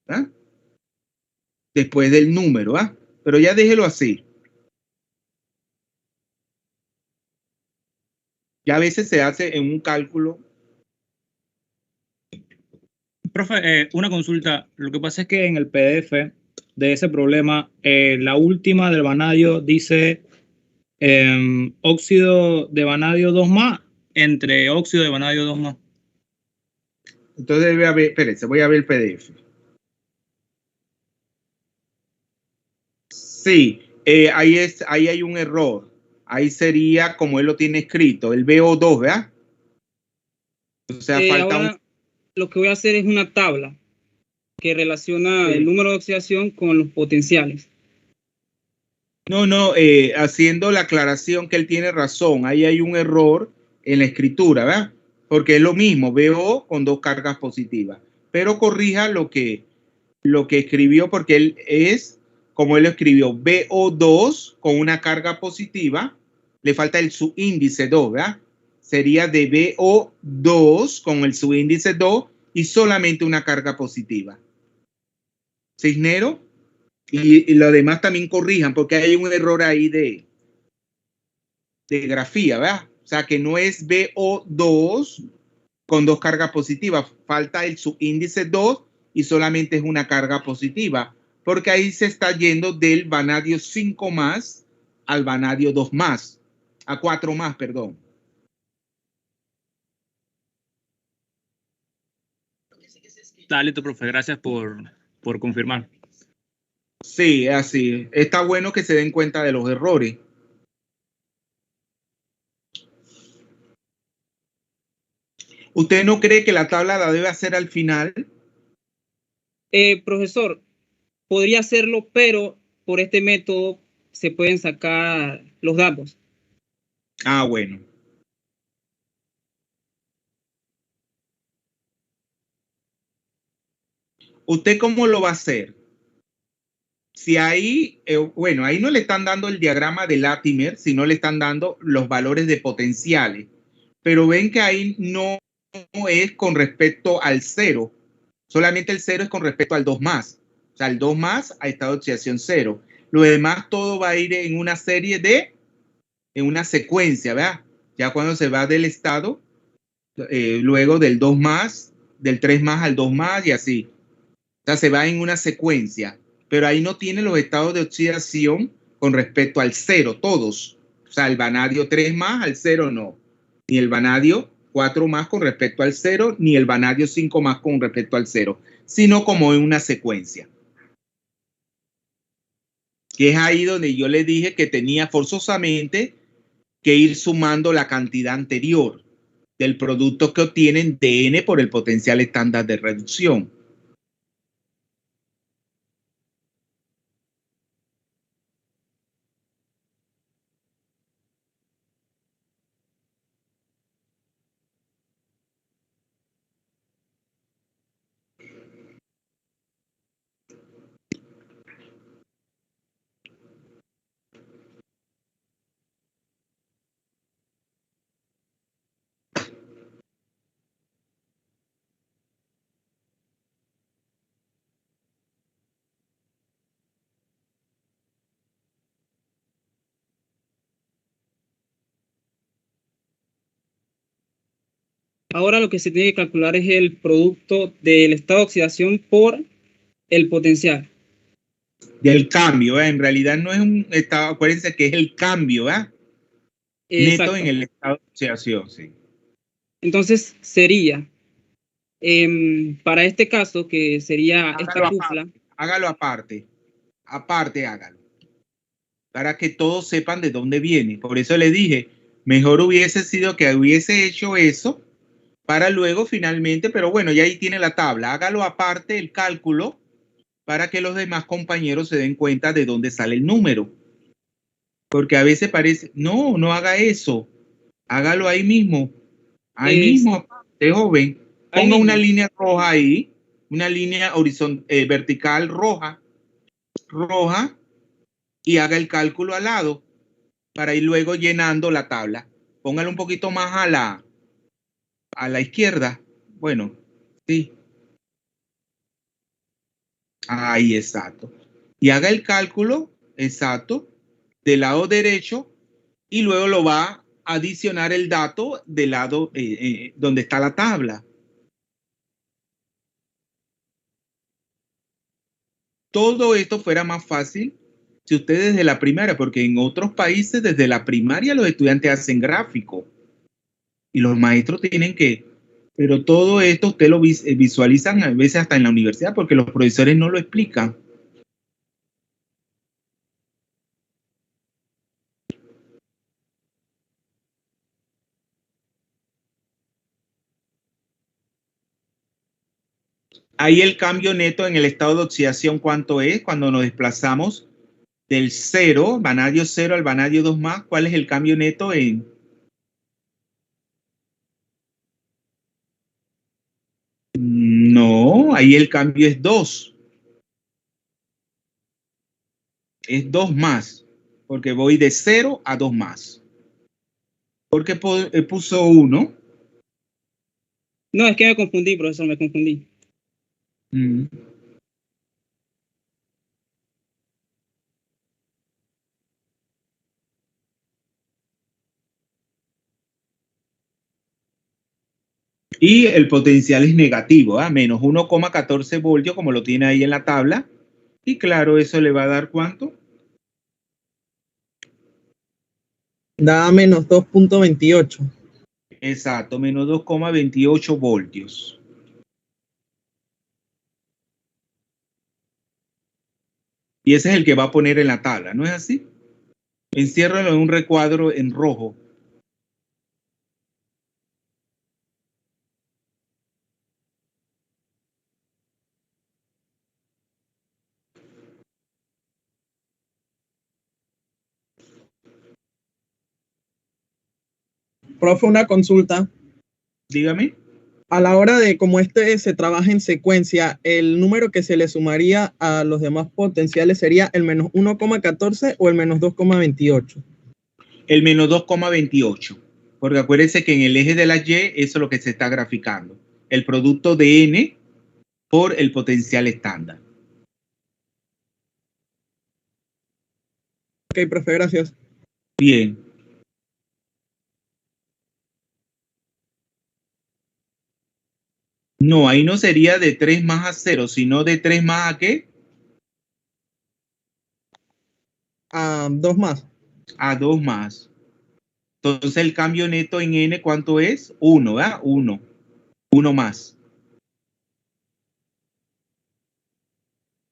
¿verdad? Después del número, ¿verdad? Pero ya déjelo así. Ya a veces se hace en un cálculo. Profe, una consulta. Lo que pasa es que en el PDF de ese problema, la última del vanadio dice óxido de vanadio 2 más entre óxido de vanadio 2 más. Entonces debe haber, espérense, voy a ver el PDF. Sí, ahí hay un error. Ahí sería como él lo tiene escrito, el BO2, ¿verdad? O sea, falta ahora lo que voy a hacer es una tabla que relaciona el número de oxidación con los potenciales. No, haciendo la aclaración que él tiene razón. Ahí hay un error en la escritura, ¿verdad? Porque es lo mismo, BO con dos cargas positivas. Pero corrija lo que escribió, porque él es, como él lo escribió, BO2 con una carga positiva. Le falta el subíndice 2, ¿verdad? Sería de BO2 con el subíndice 2 y solamente una carga positiva. Cisnero. Y lo demás también corrijan, porque hay un error ahí de grafía, ¿verdad? O sea, que no es BO2 con dos cargas positivas. Falta el subíndice 2 y solamente es una carga positiva, porque ahí se está yendo del vanadio 5 más al vanadio 2 más, a 4 más, perdón. Está listo, profe. Gracias por confirmar. Sí, así. Está bueno que se den cuenta de los errores. ¿Usted no cree que la tabla la debe hacer al final? Profesor, podría hacerlo, pero por este método se pueden sacar los datos. Ah, bueno. ¿Usted cómo lo va a hacer? Si ahí, bueno, ahí no le están dando el diagrama de Latimer, sino le están dando los valores de potenciales. Pero ven que ahí no es con respecto al 0. Solamente el 0 es con respecto al 2 más. O sea, el 2 más a estado de oxidación 0. Lo demás todo va a ir en una serie en una secuencia, ¿verdad? Ya cuando se va del estado, luego del 2 más, del 3 más al 2 más y así. O sea, se va en una secuencia. Pero ahí no tiene los estados de oxidación con respecto al 0, todos. O sea, el vanadio 3 más al 0 no. Ni el vanadio 4 más con respecto al 0, ni el vanadio 5 más con respecto al 0, sino como en una secuencia. Que es ahí donde yo le dije que tenía forzosamente que ir sumando la cantidad anterior del producto que obtienen de N por el potencial estándar de reducción. Ahora lo que se tiene que calcular es el producto del estado de oxidación por el potencial. Del cambio, ¿eh? En realidad no es un estado, acuérdense que es el cambio, ¿verdad? Neto en el estado de oxidación, sí. Entonces sería, para este caso, que sería esta tufla. Hágalo aparte. Aparte, hágalo. Para que todos sepan de dónde viene. Por eso le dije, mejor hubiese sido que hubiese hecho eso para luego finalmente, pero bueno, ya ahí tiene la tabla. Hágalo aparte el cálculo para que los demás compañeros se den cuenta de dónde sale el número. Porque a veces parece, no, no haga eso. Hágalo ahí mismo. Ahí mismo, aparte, joven. Ponga una línea roja ahí, una línea vertical roja, y haga el cálculo al lado para ir luego llenando la tabla. Póngalo un poquito más a la izquierda. Bueno, sí. Ahí, exacto. Y haga el cálculo exacto del lado derecho y luego lo va a adicionar el dato del lado donde está la tabla. Todo esto fuera más fácil si ustedes desde la primaria, porque en otros países desde la primaria los estudiantes hacen gráfico y los maestros tienen que, pero todo esto ustedes lo visualizan a veces hasta en la universidad porque los profesores no lo explican. Ahí el cambio neto en el estado de oxidación, ¿cuánto es? Cuando nos desplazamos del 0, vanadio 0 al vanadio 2 más, ¿cuál es el cambio neto en? No, ahí el cambio es 2. Es 2 más, porque voy de 0 a 2 más. ¿Por qué puso 1? No, es que me confundí, profesor, me confundí. Y el potencial es negativo, menos 1,14 voltios, como lo tiene ahí en la tabla. Y claro, eso le va a dar ¿cuánto? Da menos 2.28. Exacto, menos 2,28 voltios. Y ese es el que va a poner en la tabla, ¿no es así? Enciérralo en un recuadro en rojo. Profe, una consulta. Dígame. A la hora de como se trabaja en secuencia, el número que se le sumaría a los demás potenciales sería el menos 1,14 o el menos 2,28. El menos 2,28. Porque acuérdense que en el eje de la Y, eso es lo que se está graficando. El producto de N por el potencial estándar. Ok, profe, gracias. Bien. No, ahí no sería de 3 más a 0, sino de 3 más a ¿qué? A 2 más. A 2 más. Entonces el cambio neto en N, ¿cuánto es? 1, ¿verdad? 1. 1 más.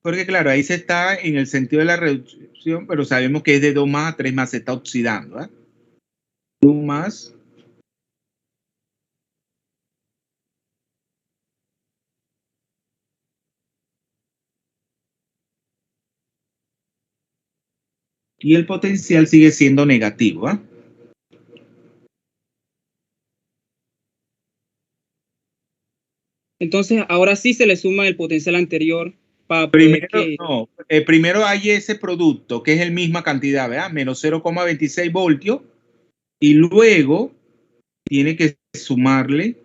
Porque claro, ahí se está en el sentido de la reducción, pero sabemos que es de 2 más a 3 más, se está oxidando, ¿verdad? 2 más. Y el potencial sigue siendo negativo, ¿ah? Entonces, ahora sí se le suma el potencial anterior para poder Primero hay ese producto, que es la misma cantidad, ¿verdad? Menos 0,26 voltios. Y luego tiene que sumarle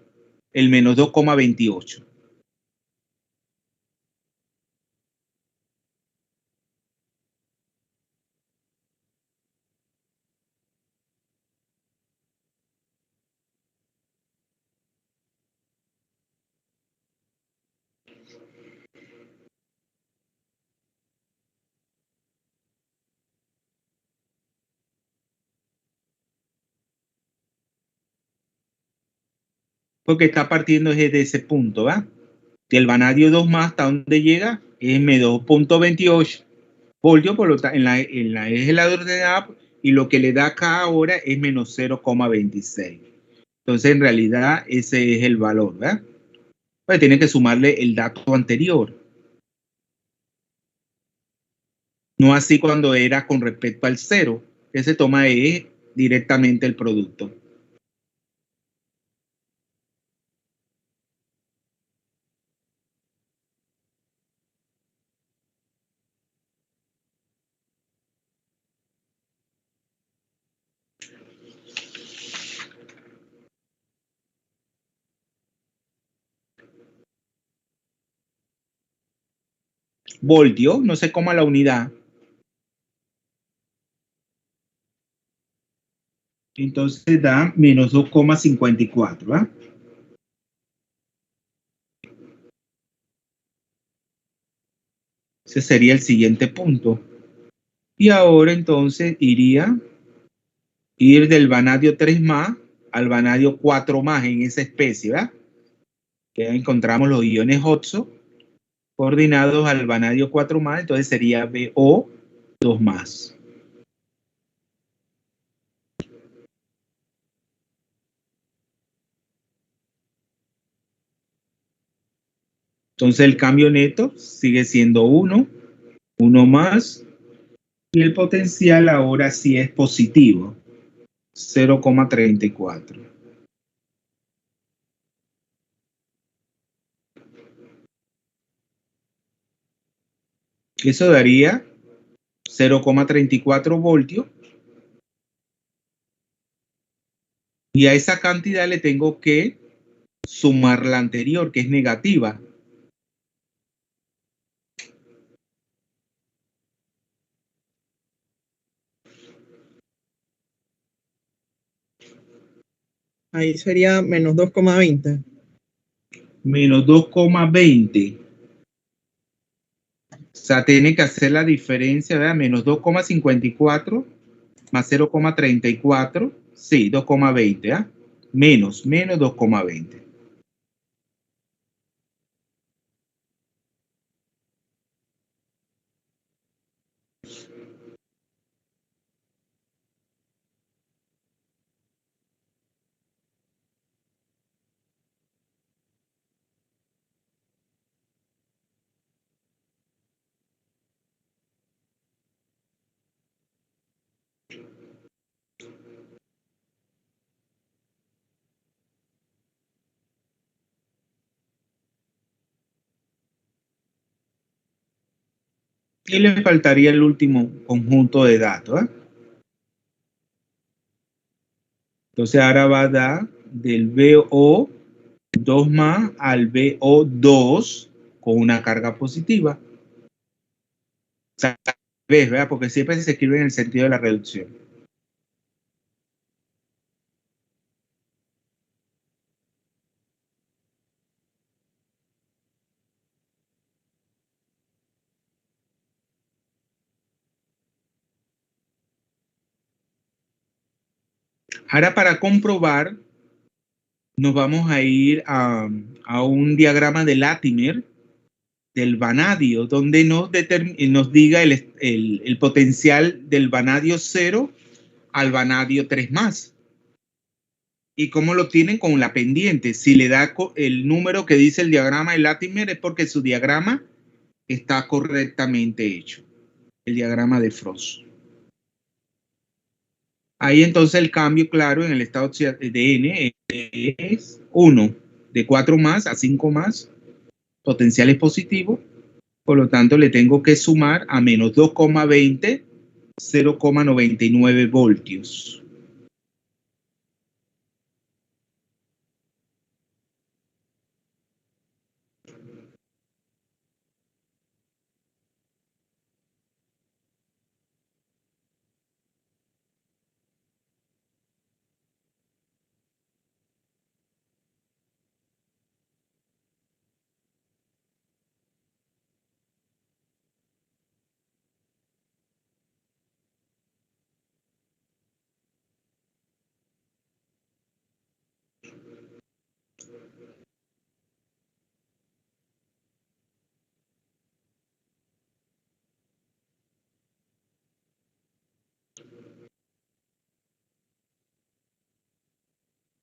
el menos 2,28. Porque está partiendo desde ese punto, ¿verdad? Del vanadio 2 más, ¿hasta dónde llega? Es menos 2,28 voltios, por lo tanto, en la eje de la ordenada, y lo que le da acá ahora es menos 0,26. Entonces, en realidad, ese es el valor, ¿verdad? Pues tiene que sumarle el dato anterior. No así cuando era con respecto al 0, que se toma directamente el producto. Voltio, no se coma la unidad. Entonces da menos 2,54, ¿verdad? Ese sería el siguiente punto. Y ahora entonces ir del vanadio 3 más al vanadio 4 más en esa especie, ¿verdad? Que encontramos los iones oxo coordinados al vanadio 4 más, entonces sería BO 2 más. Entonces el cambio neto sigue siendo 1, 1 más, y el potencial ahora sí es positivo, 0,34. Eso daría 0,34 voltios. Y a esa cantidad le tengo que sumar la anterior, que es negativa. Ahí sería menos 2,20. Menos 2,20. O sea, tiene que hacer la diferencia, ¿verdad? Menos 2,54 más 0,34. Sí, 2,20, ¿ah? Menos 2,20. Y le faltaría el último conjunto de datos. Entonces ahora va a dar del VO2 más al VO2 con una carga positiva. O sea, ¿ves, verdad? Porque siempre se escribe en el sentido de la reducción. Ahora para comprobar, nos vamos a ir a un diagrama de Latimer del vanadio, donde nos diga el potencial del vanadio 0 al vanadio 3 más. Y cómo lo tienen con la pendiente. Si le da el número que dice el diagrama de Latimer es porque su diagrama está correctamente hecho. El diagrama de Frost. Ahí entonces el cambio claro en el estado de N es 1, de 4 más a 5 más, potencial es positivo, por lo tanto le tengo que sumar a menos 2,20, 0,99 voltios.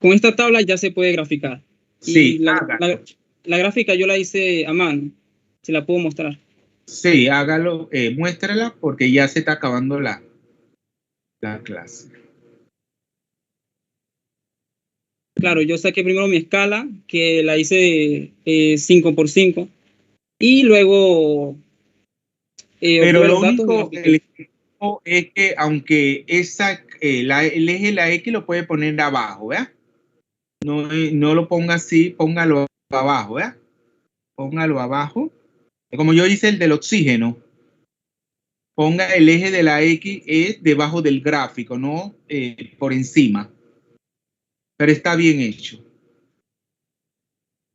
Con esta tabla ya se puede graficar. Sí, y la gráfica yo la hice a mano. Se la puedo mostrar. Sí, hágalo, muéstrala porque ya se está acabando la clase. Claro, yo saqué primero mi escala, que la hice 5x5, y luego... pero lo único es que aunque el eje de la X lo puede poner abajo, ¿verdad? No lo ponga así, póngalo abajo, ¿verdad? Póngalo abajo. Como yo hice el del oxígeno, ponga el eje de la X debajo del gráfico, no por encima. Pero está bien hecho.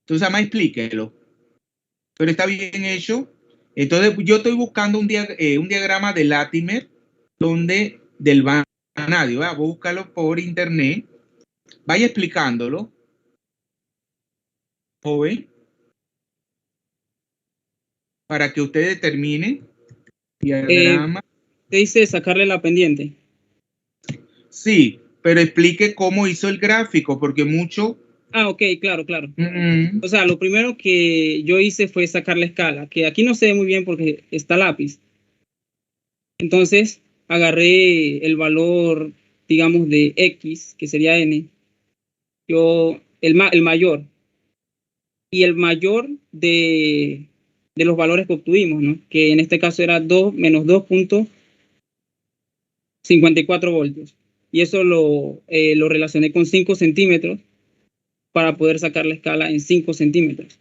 Entonces, además explíquelo. Pero está bien hecho. Entonces, yo estoy buscando un diagrama de Latimer del vanadio. ¿verdad? Búscalo por internet. Vaya explicándolo. Joven. Para que usted determine diagrama. ¿Te dice sacarle la pendiente? Sí, pero explique cómo hizo el gráfico, porque mucho... Ah, ok, claro. O sea, lo primero que yo hice fue sacar la escala, que aquí no se ve muy bien porque está lápiz. Entonces, agarré el valor, digamos, de X, que sería N. El mayor. Y el mayor de los valores que obtuvimos, ¿no? Que en este caso era 2 menos 2.54 voltios. Y eso lo relacioné con 5 centímetros para poder sacar la escala en 5 centímetros.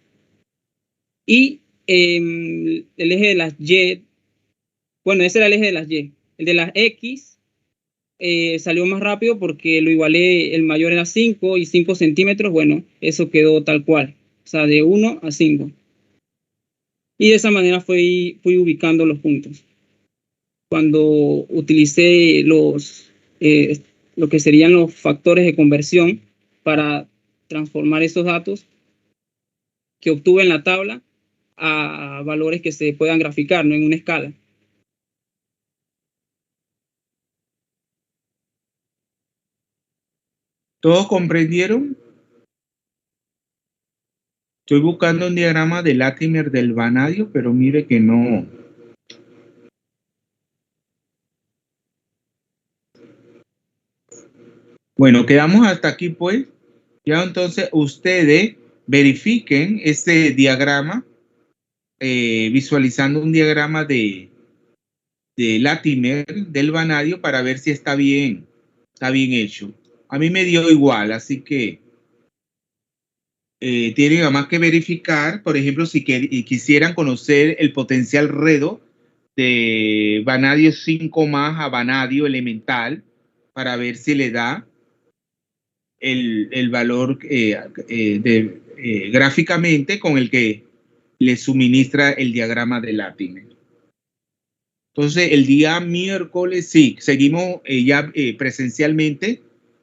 Y el eje de las Y, bueno, ese era el eje de las Y. El de las X salió más rápido porque lo igualé, el mayor era 5 y 5 centímetros, bueno, eso quedó tal cual. O sea, de 1 a 5. Y de esa manera fui ubicando los puntos. Cuando utilicé lo que serían los factores de conversión para transformar esos datos que obtuve en la tabla a valores que se puedan graficar, ¿no? En una escala. ¿Todos comprendieron? Estoy buscando un diagrama de Latimer del vanadio, pero mire que no. Bueno, quedamos hasta aquí, pues. Ya entonces ustedes verifiquen este diagrama, visualizando un diagrama de de Latimer, del vanadio, para ver si está bien hecho. A mí me dio igual, así que tienen además que verificar, por ejemplo, si quisieran conocer el potencial redo de vanadio 5 más a vanadio elemental, para ver si le da el valor gráficamente con el que le suministra el diagrama de Latimer. Entonces, el día miércoles, sí, seguimos ya presencialmente,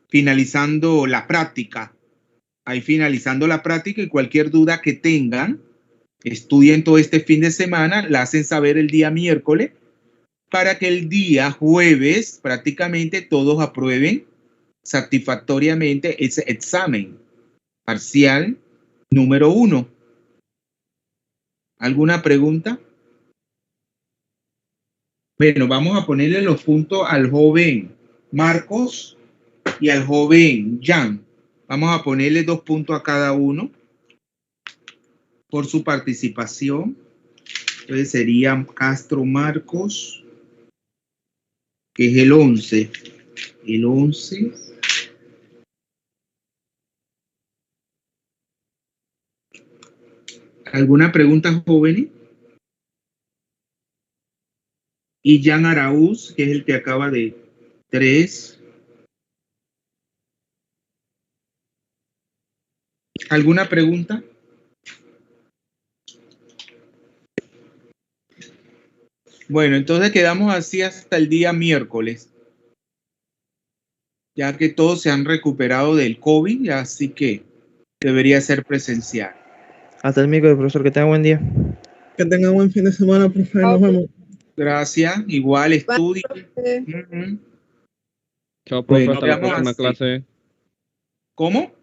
finalizando la práctica. Ahí finalizando la práctica, y cualquier duda que tengan, estudien todo este fin de semana, la hacen saber el día miércoles, para que el día jueves prácticamente todos aprueben satisfactoriamente ese examen parcial número 1. ¿Alguna pregunta? Bueno, vamos a ponerle los puntos al joven Marcos y al joven Jan. Vamos a ponerle 2 puntos a cada uno por su participación. Entonces sería Castro Marcos, que es el 11. El 11. ¿Alguna pregunta, jóvenes? Y Jan Araúz, que es el que acaba de 3. ¿Alguna pregunta? Bueno, entonces quedamos así hasta el día miércoles, ya que todos se han recuperado del COVID, así que debería ser presencial. Hasta el miércoles, profesor. Que tenga buen día. Que tenga buen fin de semana, profe. Nos vemos. Gracias. Igual estudio. Chao, profe. Bueno, hasta la veamos próxima así. clase. ¿Cómo?